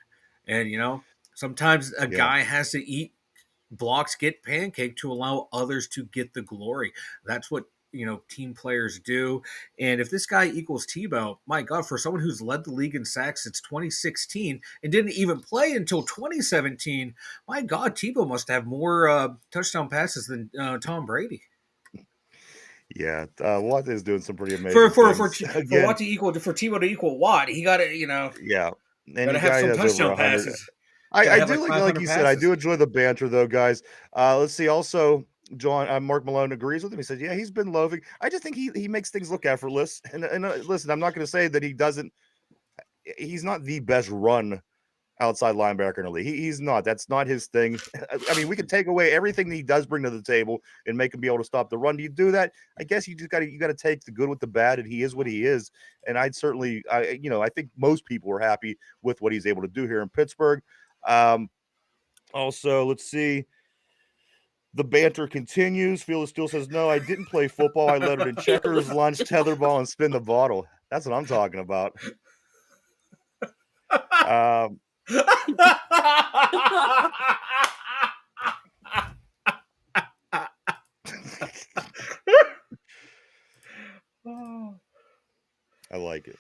And sometimes a Yeah. guy has to eat blocks, get pancaked to allow others to get the glory. That's what team players do. And if this guy equals Tebow, my God, for someone who's led the league in sacks since 2016 and didn't even play until 2017, my God, Tebow must have more touchdown passes than Tom Brady. Yeah, Watt is doing some pretty For amazing for for things. for Again, Watt to equal for Tebow to equal Watt, he got to yeah, and got the to have guy some has over touchdown 100. passes. Got to I have do like like 500 you said, I passes. do enjoy the banter though, guys. Let's see. Also, John Mark Malone agrees with him. He said, "Yeah, he's been loafing. I just think he makes things look effortless." And listen, I'm not going to say that he doesn't. He's not the best run outside linebacker in the league. He's not. That's not his thing. I mean, we can take away everything that he does bring to the table and make him be able to stop the run. Do you do that? I guess you just got to take the good with the bad, and he is what he is. And I'd certainly, I think most people are happy with what he's able to do here in Pittsburgh. Also, let's see. The banter continues. Felix still says, "No, I didn't play football. I lettered in checkers, lunch, tetherball, and spin the bottle." That's what I'm talking about. Um, I like it.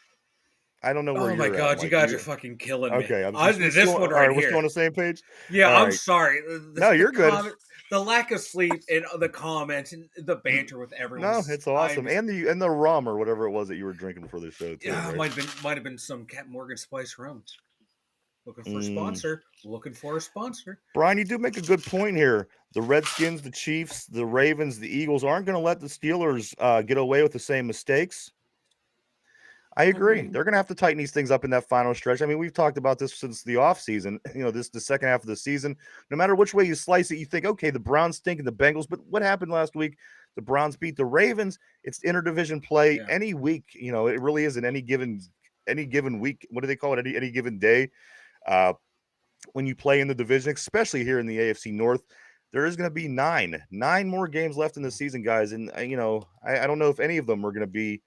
I don't know where Oh my you're at, God, you Mike. guys are fucking killing me. Okay? This All one right, right we're still on here. the same page. Yeah, All I'm right. sorry. No, you're good. The lack of sleep and the comments and the banter with everyone. No, it's awesome, and the rum or whatever it was that you were drinking for the show too, Yeah, right? might have been some Cat Morgan Spice rum. Looking for a Mm. sponsor. Looking for a sponsor. Brian, you do make a good point here. The Redskins, the Chiefs, the Ravens, the Eagles aren't going to let the Steelers get away with the same mistakes. I agree. They're going to have to tighten these things up in that final stretch. I mean, we've talked about this since the offseason. The second half of the season. No matter which way you slice it, you think, okay, the Browns stink and the Bengals. But what happened last week? The Browns beat the Ravens. It's interdivision play Yeah. any week. It really is in any given week. What do they call it? Any given day. When you play in the division, especially here in the AFC North, there is going to be nine more games left in the season, guys. And I don't know if any of them are going to be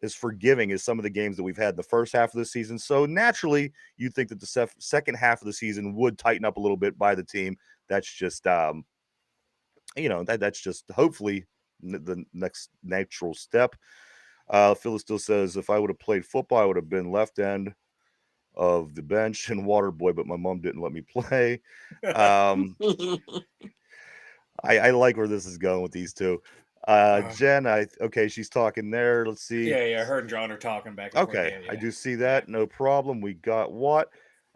as forgiving as some of the games that we've had in the first half of the season. So naturally, you'd think that the second half of the season would tighten up a little bit by the team. That's just, that's just hopefully the next natural step. Phyllis still says, if I would have played football, I would have been left end of the bench and water boy, but my mom didn't let me play. I like where this is going with these two. Jen, she's talking there. Let's see. Yeah, her and John are talking back and forth. Okay, Yeah. I do see that. No problem. We got Watt.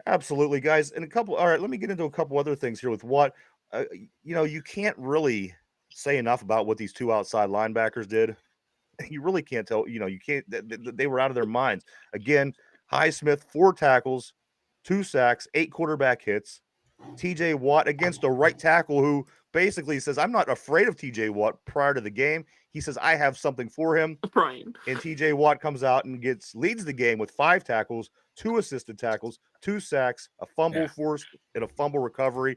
Absolutely, guys. And all right, let me get into a couple other things here with Watt. You can't really say enough about what these two outside linebackers did. You really can't tell. You can't. They were out of their minds. Again, Highsmith, 4 tackles, 2 sacks, 8 quarterback hits. TJ Watt against a right tackle who basically says, I'm not afraid of TJ Watt prior to the game. He says, I have something for him. Brian. And TJ Watt comes out and leads the game with 5 tackles, 2 assisted tackles, 2 sacks, a fumble forced, and a fumble recovery.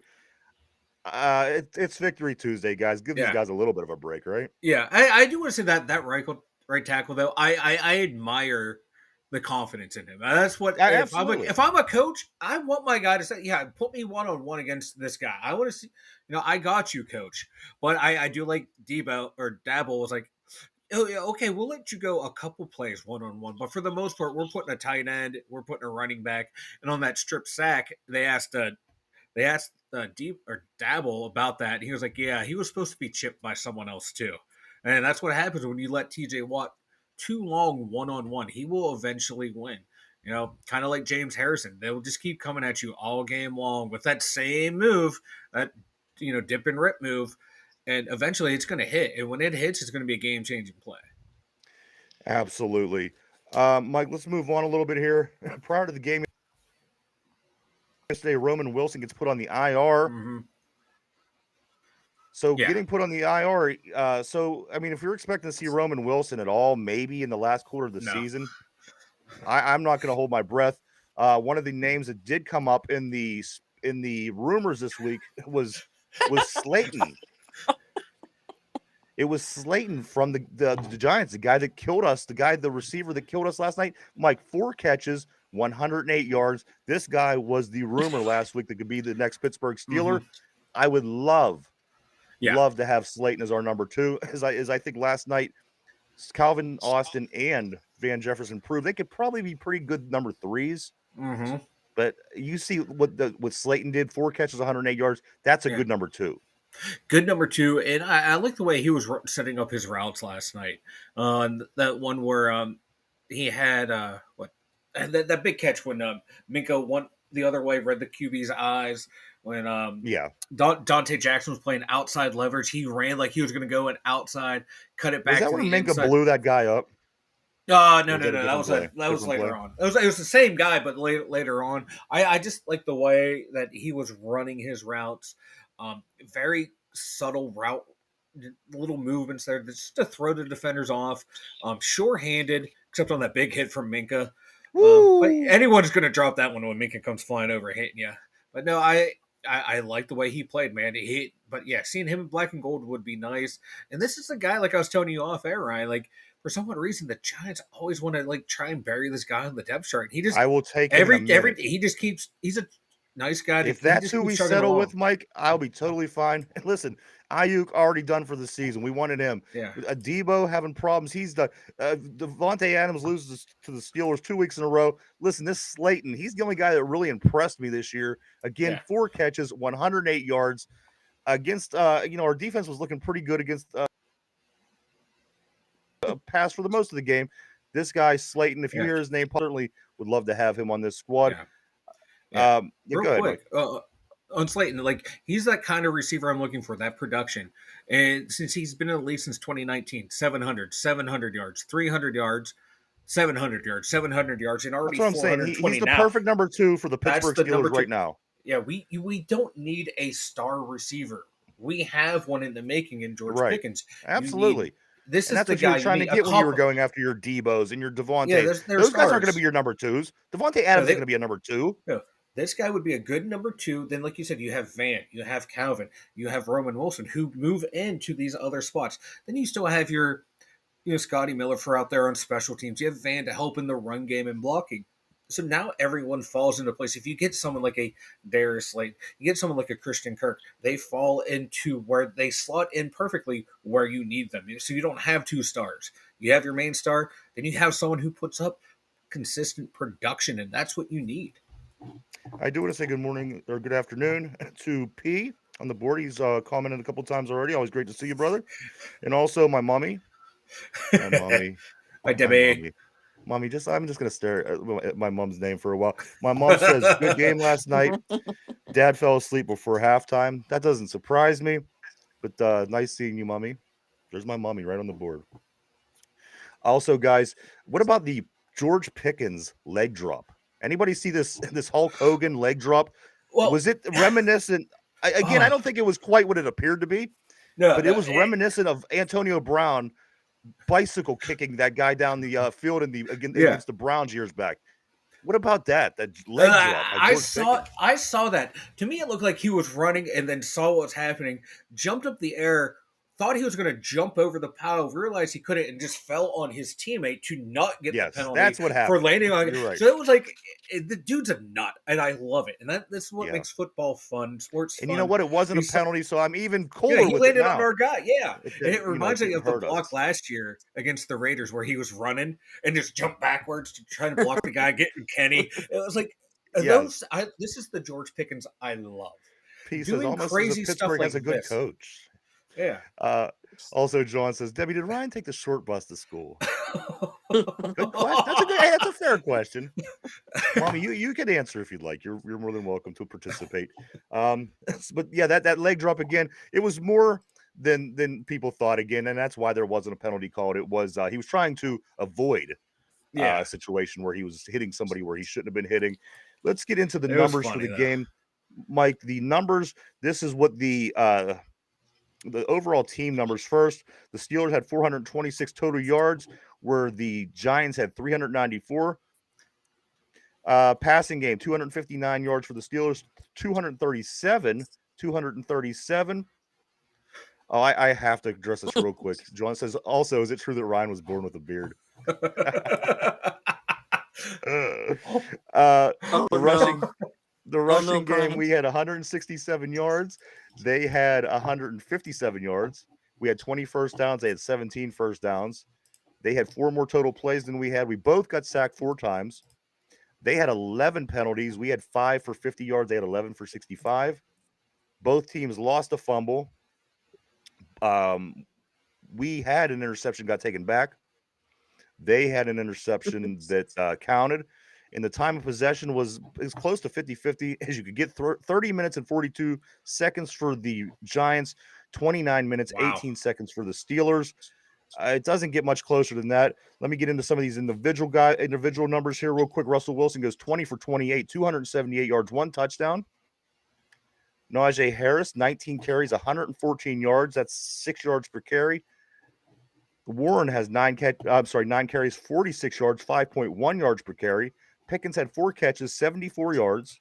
It's Victory Tuesday, guys. Give these guys a little bit of a break, right? Yeah, I do want to say that right tackle though. I admire the confidence in him. That's what if I'm a coach, I want my guy to say, yeah, put me 1-on-1 against this guy. I want to see, I got you, coach. But I do like Dabble was like, oh yeah, okay, we'll let you go a couple plays 1-on-1, but for the most part, we're putting a tight end, we're putting a running back, and on that strip sack, they asked Dabble about that. And he was like, yeah, he was supposed to be chipped by someone else too. And that's what happens when you let TJ Watt too long 1-on-1. He will eventually win. Kind of like James Harrison. They'll just keep coming at you all game long with that same move, that dip and rip move. And eventually it's going to hit. And when it hits, it's going to be a game-changing play. Absolutely. Mike, let's move on a little bit here. Prior to the game yesterday, Roman Wilson gets put on the IR. Mm-hmm. So getting put on the IR, if you're expecting to see Roman Wilson at all, maybe in the last quarter of the season, I'm not going to hold my breath. One of the names that did come up in the rumors this week was Slayton. It was Slayton from the Giants, the guy that killed us, the receiver that killed us last night. Mike, 4 catches, 108 yards. This guy was the rumor last week that could be the next Pittsburgh Steeler. Mm-hmm. I would love to have Slayton as our number 2. As I think last night, Calvin Austin and Van Jefferson proved they could probably be pretty good number 3s. Mm-hmm. But you see what Slayton did, 4 catches, 108 yards. That's a good number 2. Good number 2, and I like the way he was setting up his routes last night. That one where he had that big catch when Minka went the other way, read the QB's eyes. When Dante Jackson was playing outside leverage, he ran like he was going to go an outside, cut it back. Was that to when the Minka inside. blew that guy up? No. That was later on. It was the same guy, but later on. I just like the way that he was running his routes. Very subtle route, little movements there just to throw the defenders off. Sure-handed, except on that big hit from Minka. But anyone's going to drop that one when Minka comes flying over hitting you. But no, I like the way he played, man. Seeing him in black and gold would be nice. And this is a guy, like I was telling you off air, Ryan, like for some reason the Giants always want to like try and bury this guy on the depth chart. I will take he just keeps. He's a nice guy. If that's who we settle with, Mike, I'll be totally fine. Listen, Ayuk already done for the season. We wanted him. Yeah. Debo having problems. He's Devontae Adams loses to the Steelers 2 weeks in a row. Listen, this Slayton, he's the only guy that really impressed me this year. Again, 4 catches, 108 yards against. Our defense was looking pretty good against pass for the most of the game. This guy Slayton, if you hear his name, certainly would love to have him on this squad. Real quick, on Slayton, like he's that kind of receiver I'm looking for, that production. And since he's been in the league since 2019, 700 yards, 300 yards, 700 yards, 700 yards, and already that's what I'm saying. He's the perfect number 2 for the Pittsburgh Steelers right now. Yeah, we don't need a star receiver. We have one in the making in George Pickens. Absolutely. That's what you were trying to get when you were going after your Debos and your Devontae. Yeah, those guys aren't going to be your number 2s. Devontae Adams is going to be a number 2. No. This guy would be a good number 2. Then, like you said, you have Van, you have Calvin, you have Roman Wilson, who move into these other spots. Then you still have your, Scotty Miller for out there on special teams. You have Van to help in the run game and blocking. So now everyone falls into place. If you get someone like a Darius Slayton, you get someone like a Christian Kirk, they fall into where they slot in perfectly where you need them. So you don't have 2 stars. You have your main star, then you have someone who puts up consistent production, and that's what you need. I do want to say good morning or good afternoon to P on the board. He's commented a couple times already. Always great to see you, brother. And also my mommy. Hi, Debbie. Mommy, I'm just going to stare at my mom's name for a while. My mom says, good game last night. Dad fell asleep before halftime. That doesn't surprise me, but nice seeing you, Mommy. There's my mommy right on the board. Also, guys, what about the George Pickens leg drop? Anybody see this Hulk Hogan leg drop? Well, was it reminiscent I don't think it was quite what it appeared to be, but it was reminiscent of Antonio Brown bicycle kicking that guy down the field against the Browns years back. What about that? That leg drop by George Pickens. I saw that. To me, it looked like he was running and then saw what was happening, jumped up the air, thought he was going to jump over the pile, realized he couldn't, and just fell on his teammate to not get the penalty. That's what happened. For landing on it. Right. So it was like the dude's a nut, and I love it. And that's what makes football fun, sports fun. And you know what? It wasn't a penalty, so I'm even cooler with it now. He landed on our guy, and it reminds me of the block us last year against the Raiders where he was running and just jumped backwards to try to block the guy getting Kenny. It was like this is the George Pickens I love. Doing crazy stuff like has a good coach. Yeah. Also, John says, Debbie, did Ryan take the short bus to school? Good question. That's a fair question. Mommy, you can answer if you'd like. You're more than welcome to participate. But yeah, that leg drop again, it was more than people thought again, and that's why there wasn't a penalty called. It was he was trying to avoid a situation where he was hitting somebody where he shouldn't have been hitting. Let's get into the numbers for the game. Mike, the numbers, this is what the overall team numbers first. The Steelers had 426 total yards, where the Giants had 394. Passing game, 259 yards for the Steelers, 237. Oh, I have to address this real quick. John says, also, is it true that Ryan was born with a beard? The rushing game, we had 167 yards. They had 157 yards. We had 20 first downs. They had 17 first downs. They had 4 more total plays than we had. We both got sacked 4 times. They had 11 penalties. We had 5 for 50 yards. They had 11 for 65. Both teams lost a fumble. We had an interception got taken back. They had an interception that counted. And the time of possession was close to 50-50 as you could get 30 minutes and 42 seconds for the Giants, 29 minutes, 18 seconds for the Steelers. It doesn't get much closer than that. Let me get into some of these individual numbers here real quick. Russell Wilson goes 20 for 28, 278 yards, 1 touchdown. Najee Harris, 19 carries, 114 yards. That's 6 yards per carry. Warren has 9 carries, 46 yards, 5.1 yards per carry. Pickens had 4 catches, 74 yards.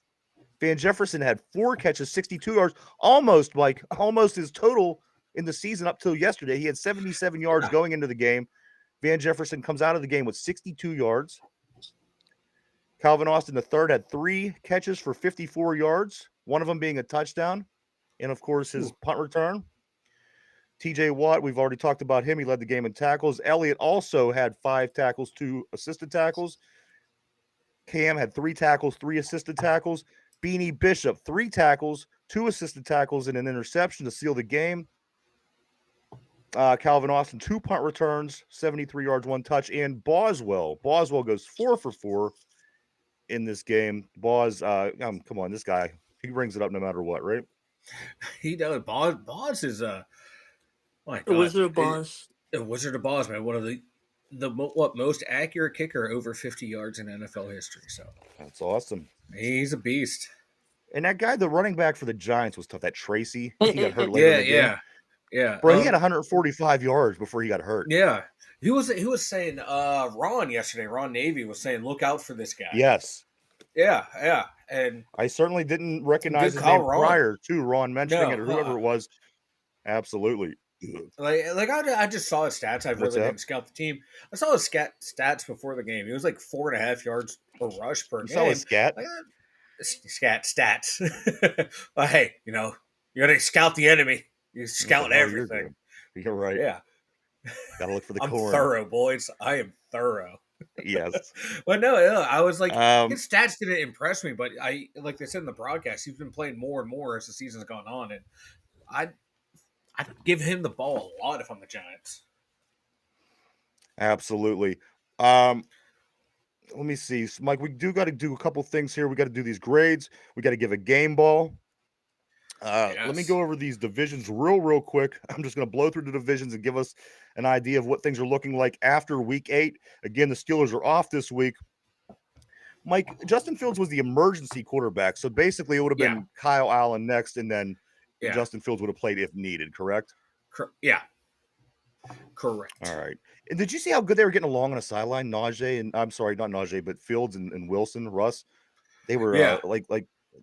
Van Jefferson had 4 catches, 62 yards, almost his total in the season up till yesterday. He had 77 yards going into the game. Van Jefferson comes out of the game with 62 yards. Calvin Austin III had 3 catches for 54 yards, one of them being a touchdown, and of course his punt return. TJ Watt, we've already talked about him. He led the game in tackles. Elliott also had 5 tackles, 2 assisted tackles. Cam had 3 tackles, 3 assisted tackles. Beanie Bishop, 3 tackles, 2 assisted tackles, and an interception to seal the game. Calvin Austin, 2 punt returns, 73 yards, 1 touch. And Boswell goes 4 for 4 in this game. Come on, this guy, he brings it up no matter what, right? He does. Boz is a Wizard of Boz. A Wizard of Boz, man. One of the most accurate kicker over 50 yards in NFL history. So that's awesome. He's a beast. And that guy, the running back for the Giants, was tough. That Tracy, he got hurt later in the game. Yeah. Bro, he had 145 yards before he got hurt. Yeah. He was saying, Ron yesterday, Ron Navy was saying, look out for this guy. Yes. Yeah. And I certainly didn't recognize his name prior to Ron mentioning it or whoever it was. Absolutely. Like I just saw his stats. I really didn't scout the team. I saw his stats before the game. He was like 4.5 yards per rush per game. Saw his stats. But hey, you gotta scout the enemy. You scout everything. You're right. Yeah. Gotta look for the I'm corn. thorough, boys. I am thorough. Yes. But no, I was like, his stats didn't impress me, but like they said in the broadcast, he's been playing more and more as the season's gone on, and I'd give him the ball a lot if I'm the Giants. Absolutely. Let me see. Mike, we do got to do a couple things here. We got to do these grades. We got to give a game ball. Let me go over these divisions real quick. I'm just going to blow through the divisions and give us an idea of what things are looking like after week 8. Again, the Steelers are off this week. Mike, Justin Fields was the emergency quarterback. So basically it would have been Kyle Allen next and then Yeah. Justin Fields would have played if needed, correct? Yeah. All Correct. right. And did you see how good they were getting along on a sideline? Najee and I'm sorry, not Najee, but Fields and Wilson, Russ. They were Yeah. like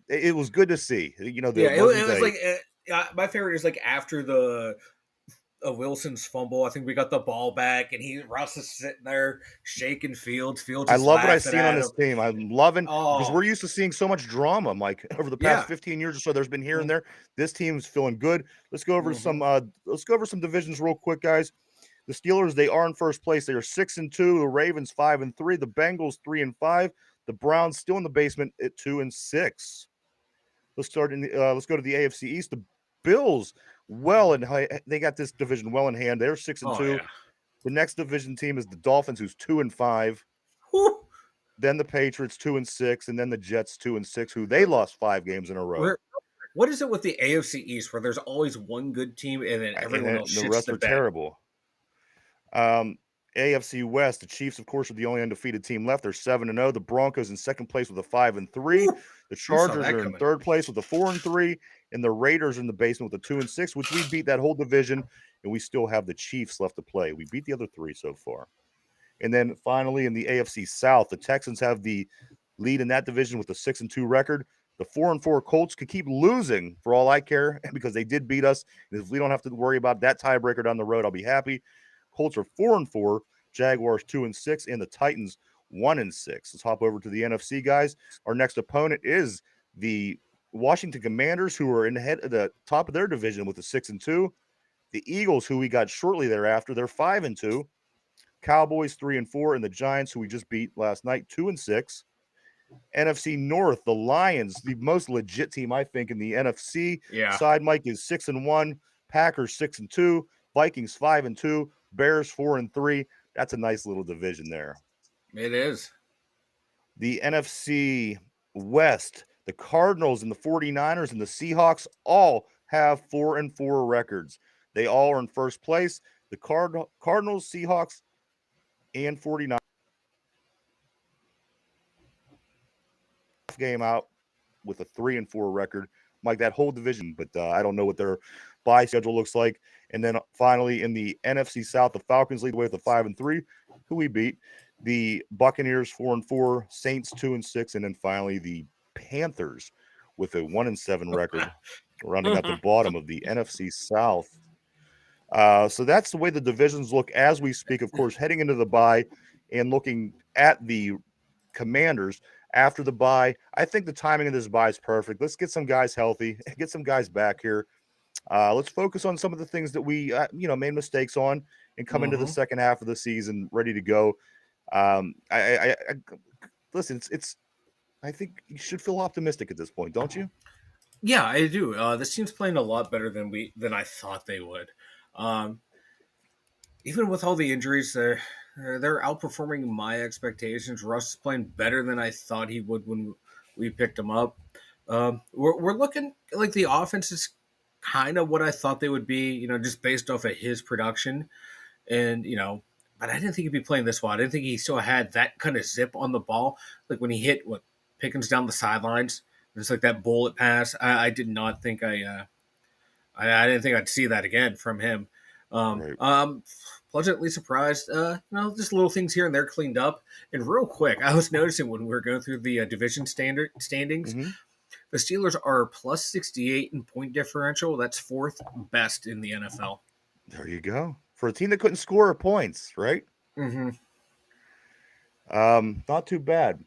it was good to see. You know, Yeah. there It wasn't was a like my favorite is like after the Wilson's fumble. I think we got the ball back, and Russ is sitting there shaking Fields. Fields I is love what I've laughing seen on at this him. team. I'm loving because Oh, we're used to seeing so much drama, Mike, over the past yeah. 15 years or so. There's been here and there. This team's feeling good. Let's go over Mm-hmm. some divisions real quick, guys. The Steelers, they are in first place. They are 6-2. The Ravens 5-3. The Bengals 3-5. The Browns still in the basement at 2-6. Let's go to the AFC East. The Bills, they got this division well in hand. They're six and Oh two. yeah. The next division team is the Dolphins, who's 2-5. Whew. Then the Patriots 2-6, and then the Jets 2-6, who they lost 5 games in a row. What is it with the AFC East where there's always one good team and then And everyone then else the shits rest the are bed? terrible. AFC West, the Chiefs, of course, are the only undefeated team left. They're 7-0. The Broncos in second place with a 5-3. Whew. The Who saw Chargers that are in coming? third place with a 4-3, and the Raiders in the basement with a 2-6, which we beat that whole division, and we still have the Chiefs left to play. We beat the other 3 so far. And then finally in the AFC South, the Texans have the lead in that division with a 6-2 record. The 4-4 Colts could keep losing for all I care because they did beat us. And if we don't have to worry about that tiebreaker down the road, I'll be happy. Colts are 4-4, Jaguars 2-6, and the Titans 1-6. Let's hop over to the NFC, guys. Our next opponent is the Washington Commanders, who are in the top of their division with a 6-2. The Eagles, who we got shortly thereafter, they're 5-2. Cowboys 3-4, and the Giants, who we just beat last night, 2-6. NFC North, the Lions, the most legit team, I think, in the NFC Yeah, side. Mike is 6-1, Packers 6-2, Vikings 5-2, Bears 4-3. That's a nice little division there. it is. The NFC West, the Cardinals and the 49ers and the Seahawks all have 4-4 records. They all are in first place. The Cardinals, Seahawks, and 49ers game out with a 3-4 record. Mike, that whole division, but I don't know what their bye schedule looks like. And then finally in the NFC South, the Falcons lead the way with a 5-3, who we beat. The Buccaneers 4-4, Saints 2-6, and then finally the Panthers with a 1-7 record, rounding out the bottom of the NFC South. So that's the way the divisions look as we speak. Of course, heading into the bye and looking at the Commanders after the bye. I think the timing of this bye is perfect. Let's get some guys healthy, get some guys back here. Let's focus on some of the things that we, made mistakes on, and come into the Mm-hmm. second half of the season ready to go. I listen. It's. I think you should feel optimistic at this point, don't you? Yeah, I do. This team's playing a lot better than I thought they would. Um, Even with all the injuries, they're outperforming my expectations. Russ is playing better than I thought he would when we picked him up. We're looking like the offense is kind of what I thought they would be. Just based off of his production, and but I didn't think he'd be playing this well. I didn't think he still had that kind of zip on the ball, like when he hit Pickens down the sidelines. It's like that bullet pass. I did not think I didn't think I'd see that again from him. Right. Pleasantly surprised. Just little things here and there cleaned up. And real quick, I was noticing when we were going through the division standings, Mm-hmm. the Steelers are plus 68 in point differential. That's fourth best in the NFL. There you go. For a team that couldn't score points, right? Mm-hmm. Not too bad.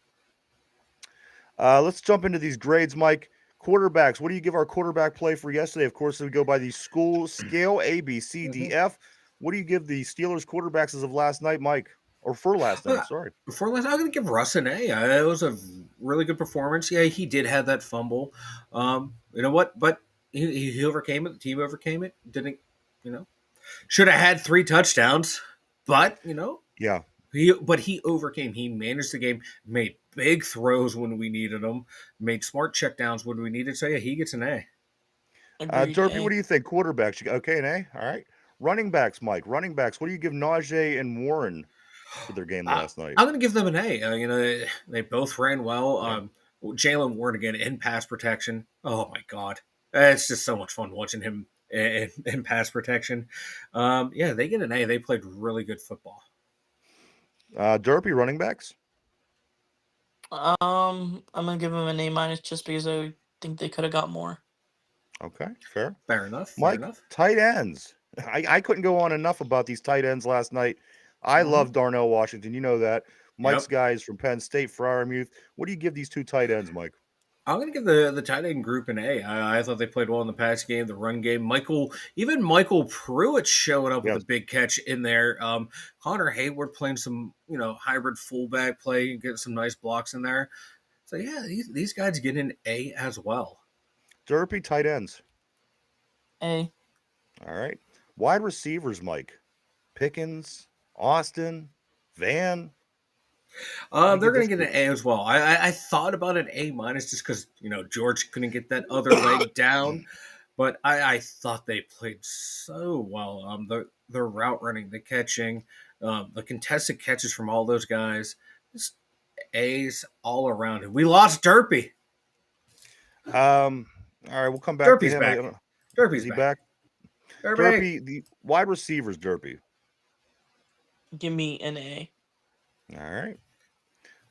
Let's jump into these grades, Mike. Quarterbacks. What do you give our quarterback play for yesterday? Of course, we go by the school scale A, B, C, D, F. What do you give the Steelers quarterbacks as of last night, Mike? Or for last night? Sorry. Before last, I'm going to give Russ an A. It was a really good performance. Yeah, he did have that fumble. You know what? But he overcame it. The team overcame it. Didn't, should have had 3 touchdowns. But, Yeah. he overcame. He managed the game, made big throws when we needed them, made smart checkdowns when we needed. So, yeah, he gets an A. Agreed. Derpy, what A. do you think? Quarterbacks. Okay, an A? All right. Running backs, Mike. Running backs. What do you give Najee and Warren for their game last night? I'm going to give them an A. They both ran well. Yeah. Jalen Warren again in pass protection. Oh, my God. It's just so much fun watching him in pass protection. Yeah, they get an A. They played really good football. Derpy running backs. I'm gonna give him an A minus just because I think they could have got more. Okay, fair. Fair enough. Fair Mike, enough. tight ends. I couldn't go on enough about these tight ends last night. I Hmm. love Darnell Washington. You know that. Mike's Yep. guys from Penn State, Friarmuth. What do you give these two tight ends, Mike? I'm gonna give the tight end group an A. I thought they played well in the pass game, the run game. Michael Pruitt showing up with a Yes. big catch in there. Connor Hayward playing some hybrid fullback play, getting some nice blocks in there. So yeah, these guys get an A as well. Derpy tight ends. A. All right. Wide receivers, Mike. Pickens, Austin, Van. What do you They're give going this to get group? an A as well. I thought about an A minus just because George couldn't get that other leg down, but I thought they played so well. The route running, the catching, the contested catches from all those guys, just A's all around. And we lost Derpy. All right, we'll come back to Derpy's him. back. Is Derpy's he back. back? Derpy. Derpy, the wide receivers, Derpy. Give me an A. All right.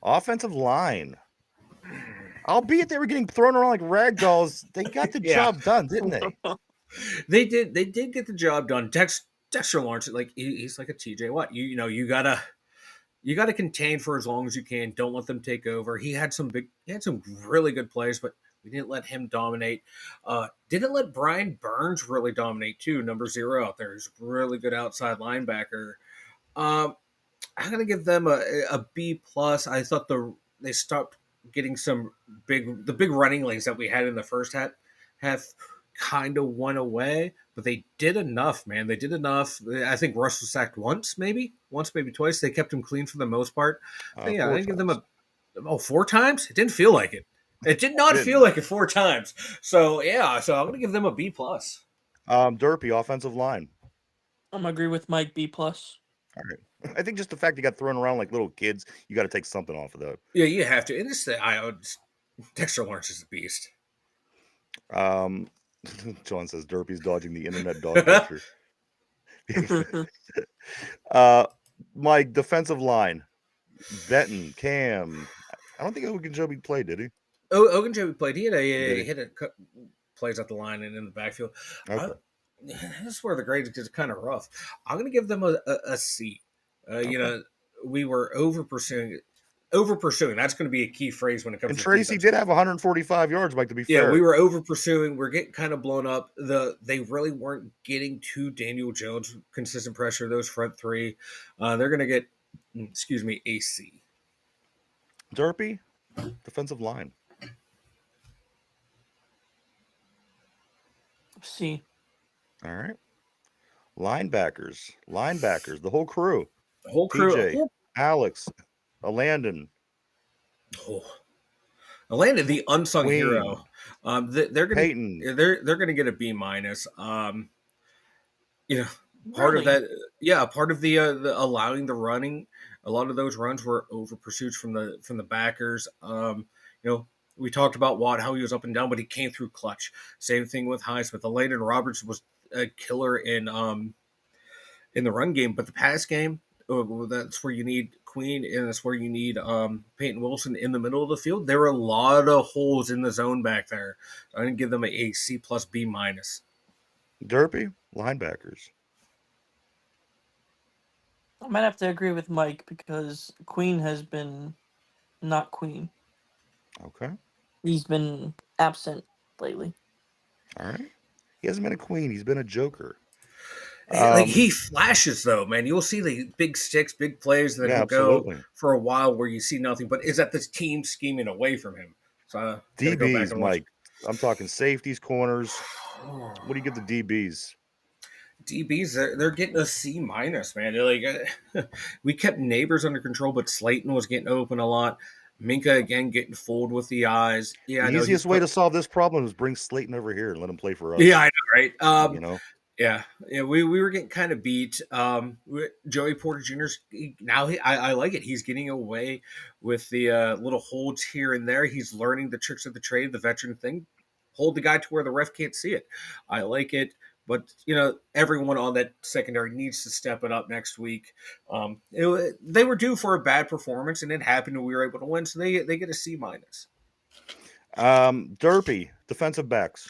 Offensive line. Albeit they were getting thrown around like rag dolls, they got the Yeah, job done, didn't they? they did. They did get the job done. Dexter Lawrence, like he's like a TJ Watt. You gotta contain for as long as you can. Don't let them take over. He had some really good plays, but we didn't let him dominate. Didn't let Brian Burns really dominate too. Number 0 out there. He's a really good outside linebacker. Um, I'm gonna give them a B plus. I thought they stopped getting the big running lanes that we had in the first half kind of went away, but they did enough, man. They did enough. I think Russ was sacked once, maybe twice. They kept him clean for the most part. So yeah, I 4 didn't give them times. 4 times. It didn't feel like it. It did not feel Didn't. like it 4 times. So yeah, so I'm gonna give them a B plus. Derpy, offensive line. I'm agree with Mike B plus. All right. I think just the fact they got thrown around like little kids, you got to take something off of that. Yeah, you have to. And Dexter Lawrence is a beast. Um, John says Derpy's dodging the internet dog catcher. My defensive line, Benton, Cam. I don't think Ogunjobi played, did he? Ogunjobi played. He Did hit a plays at the line and in the backfield. he? Okay. This is where the grades get kind of rough. I'm going to give them a C. Okay. We were over pursuing. That's going to be a key phrase when it comes And to Tracy defense. did have 145 yards, Mike, to be Yeah, fair. we were over pursuing. We're getting kind of blown up. They really weren't getting to Daniel Jones consistent pressure. Those front three, they're going to get, a C. Derpy, defensive line. C. All right. Linebackers, the whole crew. The whole crew. TJ, Alex, Landon, Atlanta, the unsung Queen, hero. They're gonna Peyton. they're gonna get a B minus. Part of Really? that, part of the allowing the running. A lot of those runs were over pursuits from the backers. We talked about Watt, how he was up and down, but he came through clutch. Same thing with Highsmith. Landon Roberts was a killer in the run game, but the pass game, that's where you need Queen, and that's where you need Peyton Wilson in the middle of the field. There were a lot of holes in the zone back there. I'm going to give them a C plus B minus. Derpy, linebackers. I might have to agree with Mike because Queen has been not Queen. Okay. He's been absent lately. All right. He hasn't been a queen. He's been a joker. He flashes though, man. You'll see the big sticks, big plays, and then he'll absolutely. go for a while where you see nothing. But is that this team scheming away from him? So DBs, Mike. I'm talking safeties, corners. What do you give the DBs? DBs, they're getting a C minus, man. They're like, we kept Neighbors under control, but Slayton was getting open a lot. Minka again getting fooled with the eyes. Yeah, the easiest way to solve this problem is bring Slayton over here and let him play for us. Yeah, I know, right? Yeah, we were getting kind of beat. Joey Porter Jr.'s I like it. He's getting away with the little holds here and there. He's learning the tricks of the trade, the veteran thing. hold the guy to where the ref can't see it. I like it. But, everyone on that secondary needs to step it up next week. They were due for a bad performance, and it happened, and we were able to win, so they get a C-. Derpy, defensive backs.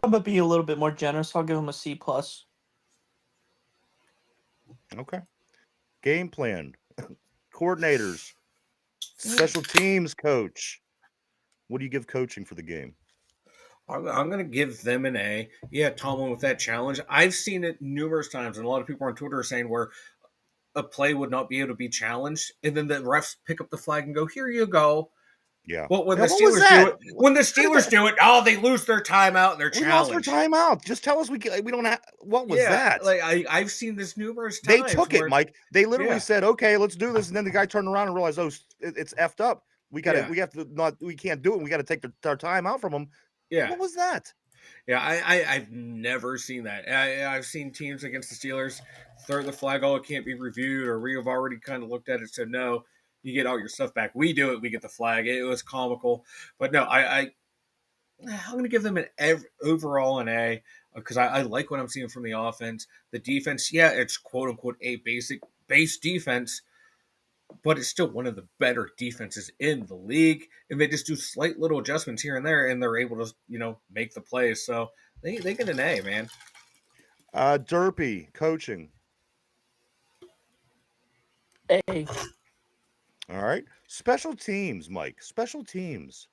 I'm gonna be a little bit more generous. I'll give him a C plus. Okay. Game plan. Coordinators. Special teams coach. What do you give coaching for the game? I'm going to give them an A. Yeah, Tomlin with that challenge. I've seen it numerous times, and a lot of people on Twitter are saying where a play would not be able to be challenged, and then the refs pick up the flag and go, "Here you go." Yeah. Well, when Yeah, the what was Steelers that? do it, they lose their timeout and they're We lost our challenged. timeout. Just tell us we don't have. What was that? Like I've seen this numerous They times. took it, Mike. They literally Yeah. said, "Okay, let's do this," and then the guy turned around and realized, "Oh, it's effed up. We Yeah. have to not. We can't do it. We got to take our time out from them." Yeah. What was that? Yeah, I've never seen that. I've seen teams against the Steelers throw the flag, oh, it can't be reviewed, or we have already kind of looked at it, said, no, you get all your stuff back. We do it, we get the flag. It was comical. But no, I'm going to give them overall an A because I like what I'm seeing from the offense. The defense, yeah, it's quote-unquote a base defense, but it's still one of the better defenses in the league. And they just do slight little adjustments here and there, and they're able to, make the plays. So they get an A, man. Derpy coaching. A. All right. Special teams, Mike. Special teams.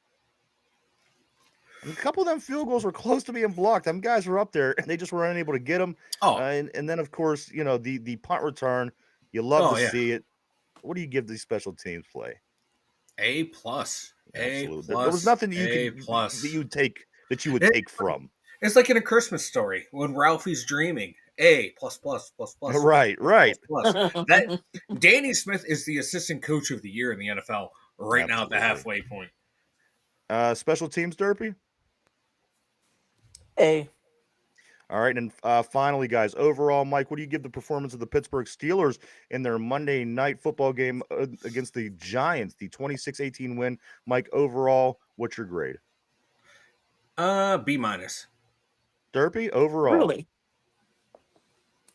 A couple of them field goals were close to being blocked. Them guys were up there, and they just were unable to get them. Oh, and then, of course, the punt return. You love to see it. What do you give these special teams play? A plus. Absolutely. There was nothing that you would take from. It's like in A Christmas Story when Ralphie's dreaming. A plus plus plus plus. Right. Plus, plus. That Danny Smith is the assistant coach of the year in the NFL right now at the halfway point. Special teams, Derpy? A. All right, and finally, guys, overall, Mike, what do you give the performance of the Pittsburgh Steelers in their Monday night football game against the Giants, the 26-18 win? Mike, overall, what's your grade? B minus. Derpy, overall. Really?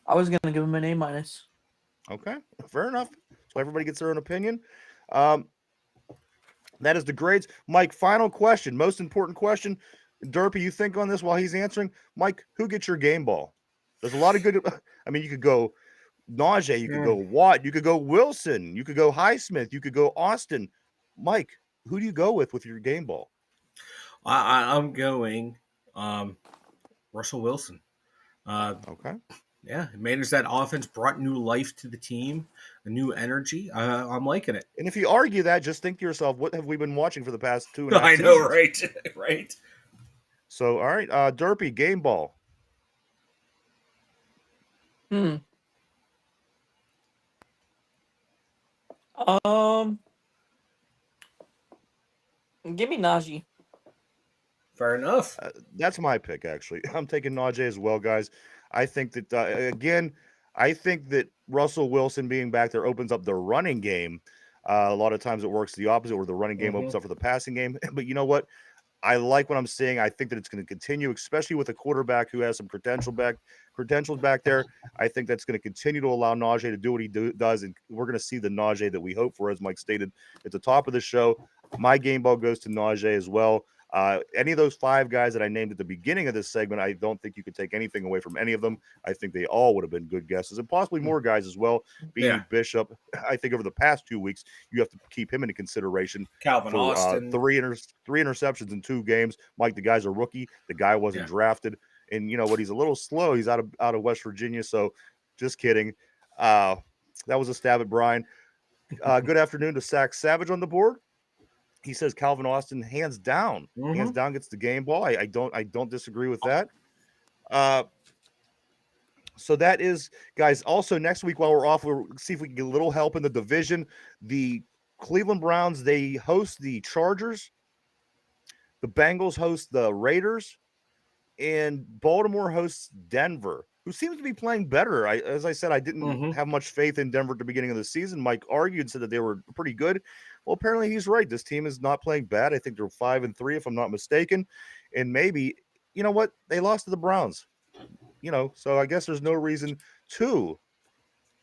I was going to give him an A minus. Okay, fair enough. So everybody gets their own opinion. That is the grades. Mike, final question, most important question. Derpy, you think on this while he's answering? Mike, who gets your game ball? There's a lot of good. I mean, you could go Najee, you could go Watt, you could go Wilson, you could go Highsmith, you could go Austin. Mike, who do you go with your game ball? I'm going Russell Wilson. Okay. Yeah, it managed that offense, brought new life to the team, a new energy. I'm liking it. And if you argue that, just think to yourself, what have we been watching for the past 2.5 I know, seasons? Right. So, all right, Derpy, game ball. Give me Najee. Fair enough. That's my pick, actually. I'm taking Najee as well, guys. I think that, again, I think that Russell Wilson being back there opens up the running game. A lot of times it works the opposite, where the running game opens up for the passing game. But you know what? I like what I'm seeing. I think that it's going to continue, especially with a quarterback who has some credentials back there. I think that's going to continue to allow Najee to do what he does, and we're going to see the Najee that we hope for, as Mike stated at the top of the show. My game ball goes to Najee as well. Any of those 5 guys that I named at the beginning of this segment, I don't think you could take anything away from any of them. I think they all would have been good guesses, and possibly more guys as well. Beanie Bishop, I think over the past 2 weeks, you have to keep him into consideration. Calvin Austin. 3 interceptions in 2 games. Mike, the guy's a rookie. The guy wasn't drafted. And you know what? He's a little slow. He's out of West Virginia, so just kidding. That was a stab at Brian. Good afternoon to Sack Savage on the board. He says Calvin Austin, hands down gets the game ball. I don't disagree with that. So that is, guys. Also, next week while we're off, we'll see if we can get a little help in the division. The Cleveland Browns, they host the Chargers. The Bengals host the Raiders, and Baltimore hosts Denver, who seems to be playing better. As I said, I didn't have much faith in Denver at the beginning of the season. Mike argued, said that they were pretty good. Well, apparently he's right. This team is not playing bad. I think they're 5-3, if I'm not mistaken. And maybe, you know what? They lost to the Browns. So I guess there's no reason to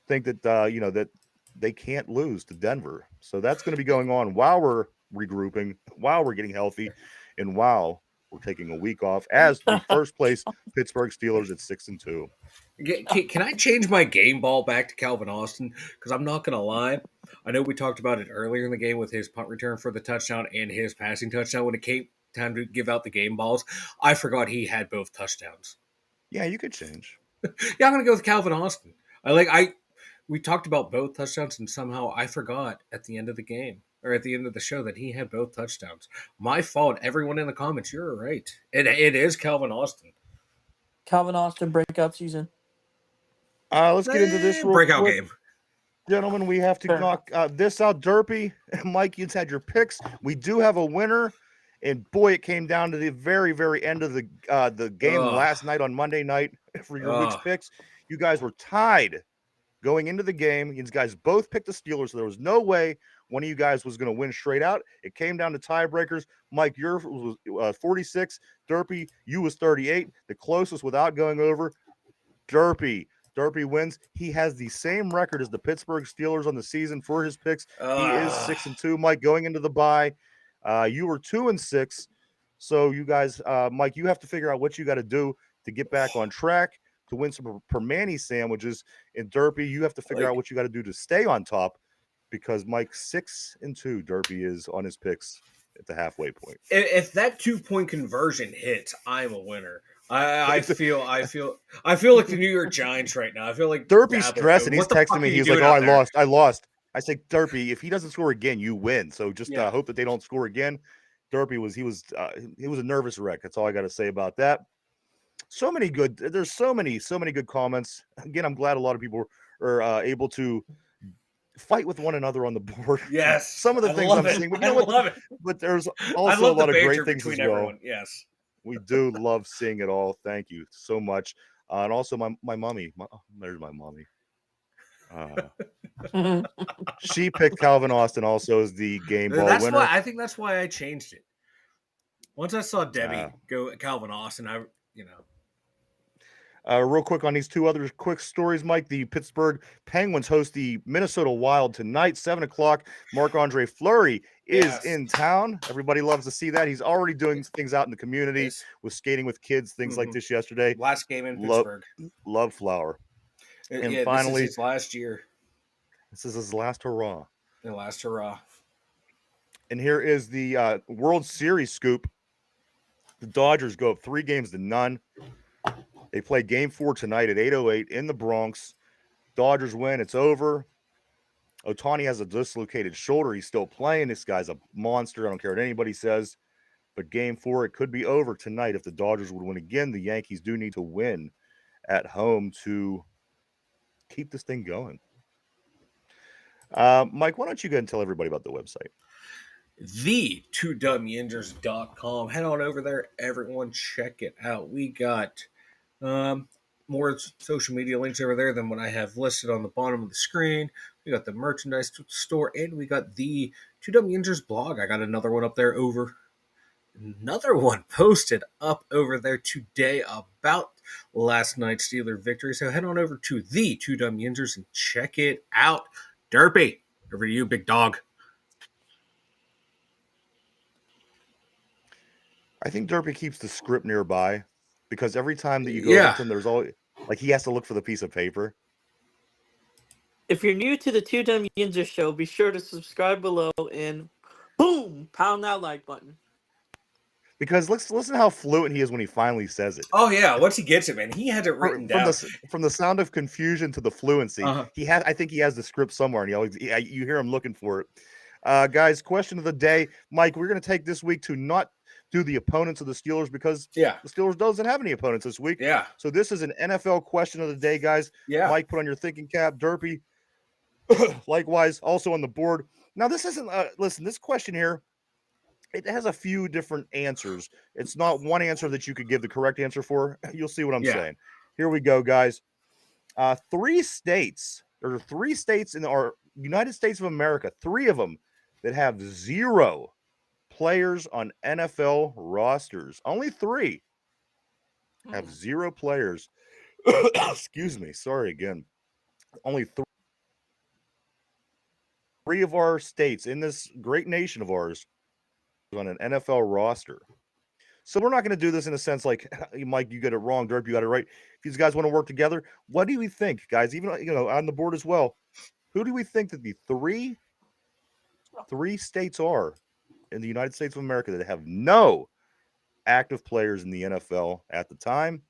think that that they can't lose to Denver. So that's going to be going on while we're regrouping, while we're getting healthy, and while we're taking a week off as the first place Pittsburgh Steelers at 6-2. Can I change my game ball back to Calvin Austin? Because I'm not going to lie. I know we talked about it earlier in the game with his punt return for the touchdown and his passing touchdown. When it came time to give out the game balls, I forgot he had both touchdowns. Yeah, you could change. Yeah, I'm going to go with Calvin Austin. We talked about both touchdowns, and somehow I forgot at the end of the game or at the end of the show that he had both touchdowns. My fault. Everyone in the comments, you're right. It is Calvin Austin. Calvin Austin breakout season. Let's get into this real breakout quick. game. Gentlemen, we have to knock this out. Derpy, Mike, you've had your picks. We do have a winner, and boy, it came down to the very, very end of the game last night on Monday night for your week's picks. You guys were tied going into the game. You guys both picked the Steelers, so there was no way one of you guys was going to win straight out. It came down to tiebreakers. Mike, yours was 46. Derpy, you was 38. The closest without going over, Derpy. Derpy wins. He has the same record as the Pittsburgh Steelers on the season for his picks. He is 6-2. Mike, going into the bye, you were 2-6. So you guys, Mike, you have to figure out what you got to do to get back on track to win some Permani sandwiches. And Derpy, you have to figure out what you got to do to stay on top because Mike 6-2. Derpy is on his picks at the halfway point. If that 2-point conversion hits, I'm a winner. I feel like the New York Giants right now. I feel like Derpy's stressing. He's texting me. He's like, "Oh, I lost." I say, "Derpy, if he doesn't score again, you win. So just hope that they don't score again." Derpy was a nervous wreck. That's all I got to say about that. There's so many good comments. Again, I'm glad a lot of people are able to fight with one another on the board. Yes, some of the things I'm seeing, but love it. But there's also a lot of great things as well. Everyone. Yes. We do love seeing it all. Thank you so much. And also my mommy. There's my mommy. She picked Calvin Austin also as the game ball winner. I think that's why I changed it. Once I saw Debbie go Calvin Austin, real quick on these two other quick stories, Mike. The Pittsburgh Penguins host the Minnesota Wild tonight, 7:00. Marc-Andre Fleury is in town. Everybody loves to see that. He's already doing things out in the community with skating with kids, things like this yesterday. Last game in Pittsburgh. Love Flower. And finally, this is his last year. This is his last hurrah. The last hurrah. And here is the World Series scoop. The Dodgers go up 3-0. They play Game 4 tonight at 8:08 in the Bronx. Dodgers win. It's over. Ohtani has a dislocated shoulder. He's still playing. This guy's a monster. I don't care what anybody says. But Game 4, it could be over tonight if the Dodgers would win again. The Yankees do need to win at home to keep this thing going. Mike, why don't you go and tell everybody about the website? The2dumbyinjers.com. Head on over there. Everyone check it out. We got more social media links over there than what I have listed on the bottom of the screen. We got the merchandise store, and we got the 2W Injures blog. I got another one posted up over there today about last night's Steeler victory. So head on over to the 2W Injures and check it out. Derpy, over to you, big dog. I think Derpy keeps the script nearby because every time that you go with him, there's always he has to look for the piece of paper. If you're new to the Two Dumb Ninja Show, be sure to subscribe below and boom, pound that like button. Because listen how fluent he is when he finally says it. Oh yeah, once he gets it, man, he had it written down. From the sound of confusion to the fluency, I think he has the script somewhere, and you hear him looking for it. Guys, question of the day, Mike. We're going to take this week to not do the opponents of the Steelers because the Steelers doesn't have any opponents this week. Yeah. So this is an NFL question of the day, guys. Yeah. Mike, put on your thinking cap. Derpy, likewise, also on the board. Now, this isn't listen, this question here, it has a few different answers. It's not one answer that you could give the correct answer for. You'll see what I'm saying. Here we go, guys. 3 states. There are 3 states in our United States of America. 3 of them that have 0 players on NFL rosters. Only 3 have 0 players. Excuse me. Sorry again. Only 3 of our states in this great nation of ours on an NFL roster. So we're not going to do this in a sense like, Mike, you got it wrong. Derp, you got it right. If these guys want to work together, what do we think, guys? Even on the board as well. Who do we think that the three states are in the United States of America that have no active players in the NFL at the time?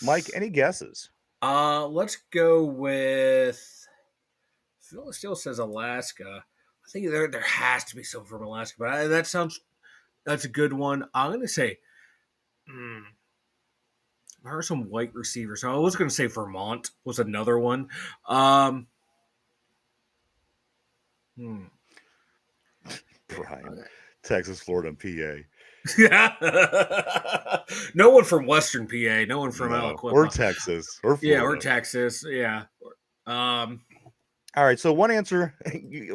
Mike, any guesses? Let's go with. Phil still says Alaska. I think there has to be some from Alaska, but that's a good one. I'm gonna say. There are some white receivers. So I was gonna say Vermont was another one. Brian, Texas, Florida, and PA. No one from Western PA. No one from Aliquippa. Or Texas. Or Florida. Yeah, or Texas. Yeah. All right. So one answer,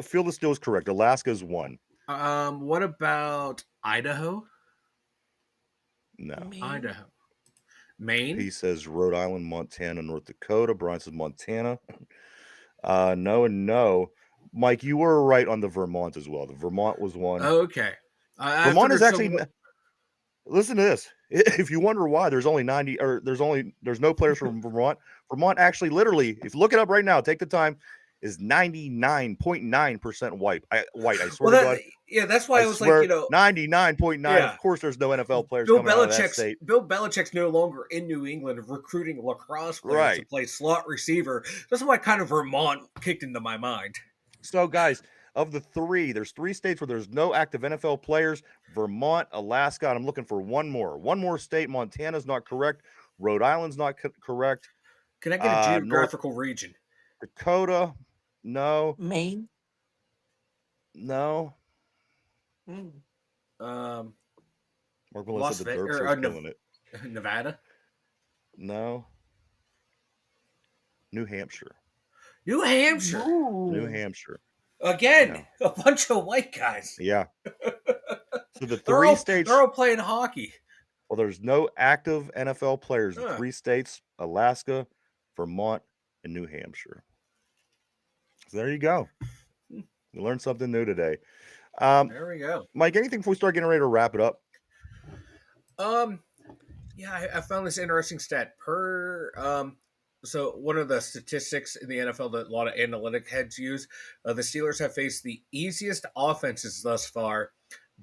Phil the Still is correct. Alaska is one. What about Idaho? No. Maine? Idaho. Maine? He says Rhode Island, Montana, North Dakota. Brian says Montana. No and no. Mike, you were right on the Vermont as well. The Vermont was one. Okay. Vermont is actually. Listen to this. If you wonder why there's only 90 or there's no players from Vermont. Vermont actually, literally, if you look it up right now, take the time, is 99.9% white. I swear to God. Yeah, that's why I was swear, like, 99.9. Yeah. Of course, there's no NFL players coming out of that state. Bill Belichick's no longer in New England recruiting lacrosse players to play slot receiver. That's why kind of Vermont kicked into my mind. So, guys, of the 3, there's 3 states where there's no active NFL players. Vermont, Alaska, and I'm looking for one more. One more state. Montana's not correct. Rhode Island's not correct. Can I get a geographical region? Dakota, no. Maine? No. Mark Melissa, the Derps are killing it. Nevada? No. New Hampshire. New Hampshire. Ooh. New Hampshire. Again, a bunch of white guys. Yeah. So the 3 states. They're all playing hockey. Well, there's no active NFL players. The 3 states: Alaska, Vermont, and New Hampshire. So there you go. You learned something new today. There we go. Mike, anything before we start getting ready to wrap it up? Yeah, I found this interesting stat. So one of the statistics in the NFL that a lot of analytic heads use, the Steelers have faced the easiest offenses thus far,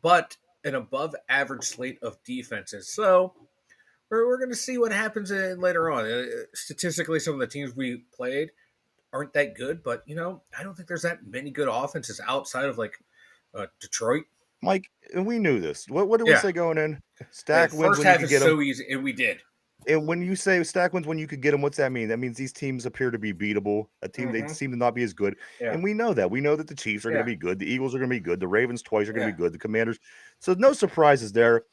but an above average slate of defenses. So we're going to see what happens later on. Statistically, some of the teams we played aren't that good, but I don't think there's that many good offenses outside of like Detroit. Mike, and we knew this. What did we say going in? Stack wins first when half you is get so them. easy, and we did. And when you say stack wins when you could get them, what's that mean? That means these teams appear to be beatable. They seem to not be as good. Yeah. And we know that. We know that the Chiefs are going to be good. The Eagles are going to be good. The Ravens twice are going to be good. The Commanders. So no surprises there.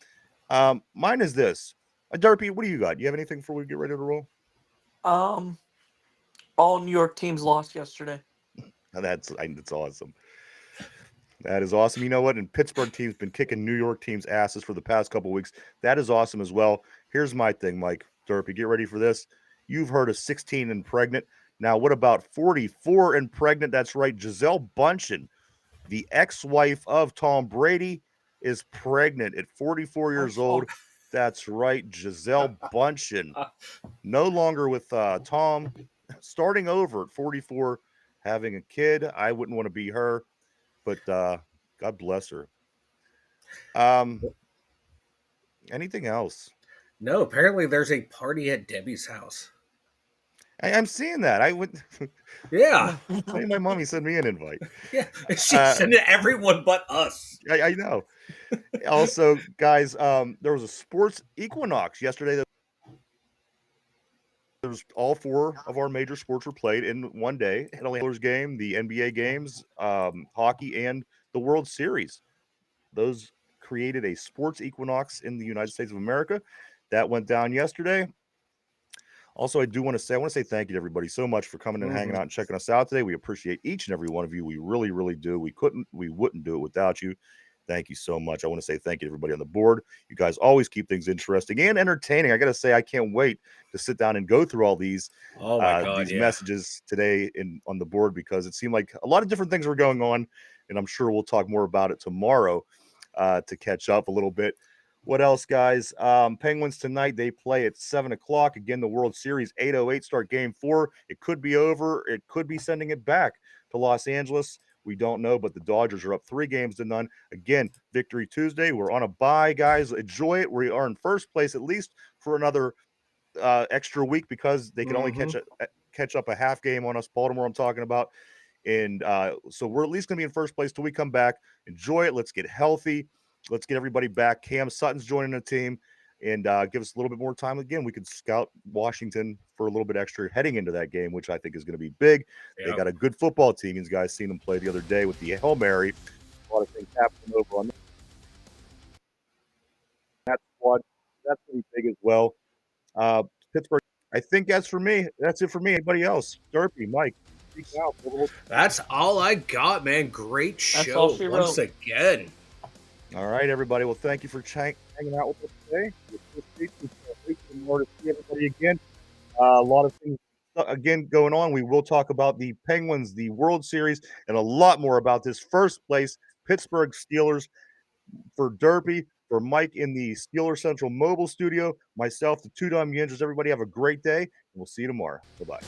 Mine is this. Derpy, what do you got? Do you have anything before we get ready to roll? All New York teams lost yesterday. That's awesome. That is awesome. You know what? And Pittsburgh team's been kicking New York teams' asses for the past couple of weeks. That is awesome as well. Here's my thing, Mike. Derpy, get ready for this. You've heard of 16 and pregnant. Now, what about 44 and pregnant? That's right. Gisele Bündchen, the ex-wife of Tom Brady, is pregnant at 44 years old. That's right. Gisele Bündchen, no longer with Tom, starting over at 44, having a kid. I wouldn't want to be her. But God bless her. Anything else? No, apparently there's a party at Debbie's house. I'm seeing that. I would. Yeah. My mommy sent me an invite. Yeah, she sent it to everyone but us. I know. Also, guys, there was a sports equinox yesterday. There was all 4 of our major sports were played in one day. The Oilers game, the NBA games, hockey, and the World Series. Those created a sports equinox in the United States of America. That went down yesterday. Also, I want to say thank you to everybody so much for coming and hanging out and checking us out today. We appreciate each and every one of you. We really, really do. We wouldn't do it without you. Thank you so much. I want to say thank you to everybody on the board. You guys always keep things interesting and entertaining. I got to say, I can't wait to sit down and go through all these Oh my God, yeah. messages today on the board, because it seemed like a lot of different things were going on, and I'm sure we'll talk more about it tomorrow to catch up a little bit. What else, guys? Penguins tonight, they play at 7 o'clock. Again, the World Series, 8:08 start game 4. It could be over. It could be sending it back to Los Angeles. We don't know, but the Dodgers are up 3-0. Again, Victory Tuesday. We're on a bye, guys. Enjoy it. We are in first place at least for another extra week, because they can only catch up a half game on us. Baltimore, I'm talking about. And so we're at least going to be in first place till we come back. Enjoy it. Let's get healthy. Let's get everybody back. Cam Sutton's joining the team, and give us a little bit more time. Again, we could scout Washington for a little bit extra heading into that game, which I think is going to be big. They got a good football team. You guys seen them play the other day with the Hail Mary. A lot of things happening over on that squad. That's going to be big as well. Pittsburgh, I think that's for me. That's it for me. Anybody else? Derpy, Mike. That's all I got, man. Great show once again. All right, everybody. Well, thank you for hanging out with us today. More to see everybody again. A lot of things again going on. We will talk about the Penguins, the World Series, and a lot more about this first place Pittsburgh Steelers. For Derpy, for Mike in the Steeler Central Mobile Studio, myself, the Two Dumb Yinzers. Everybody have a great day, and we'll see you tomorrow. Bye-bye.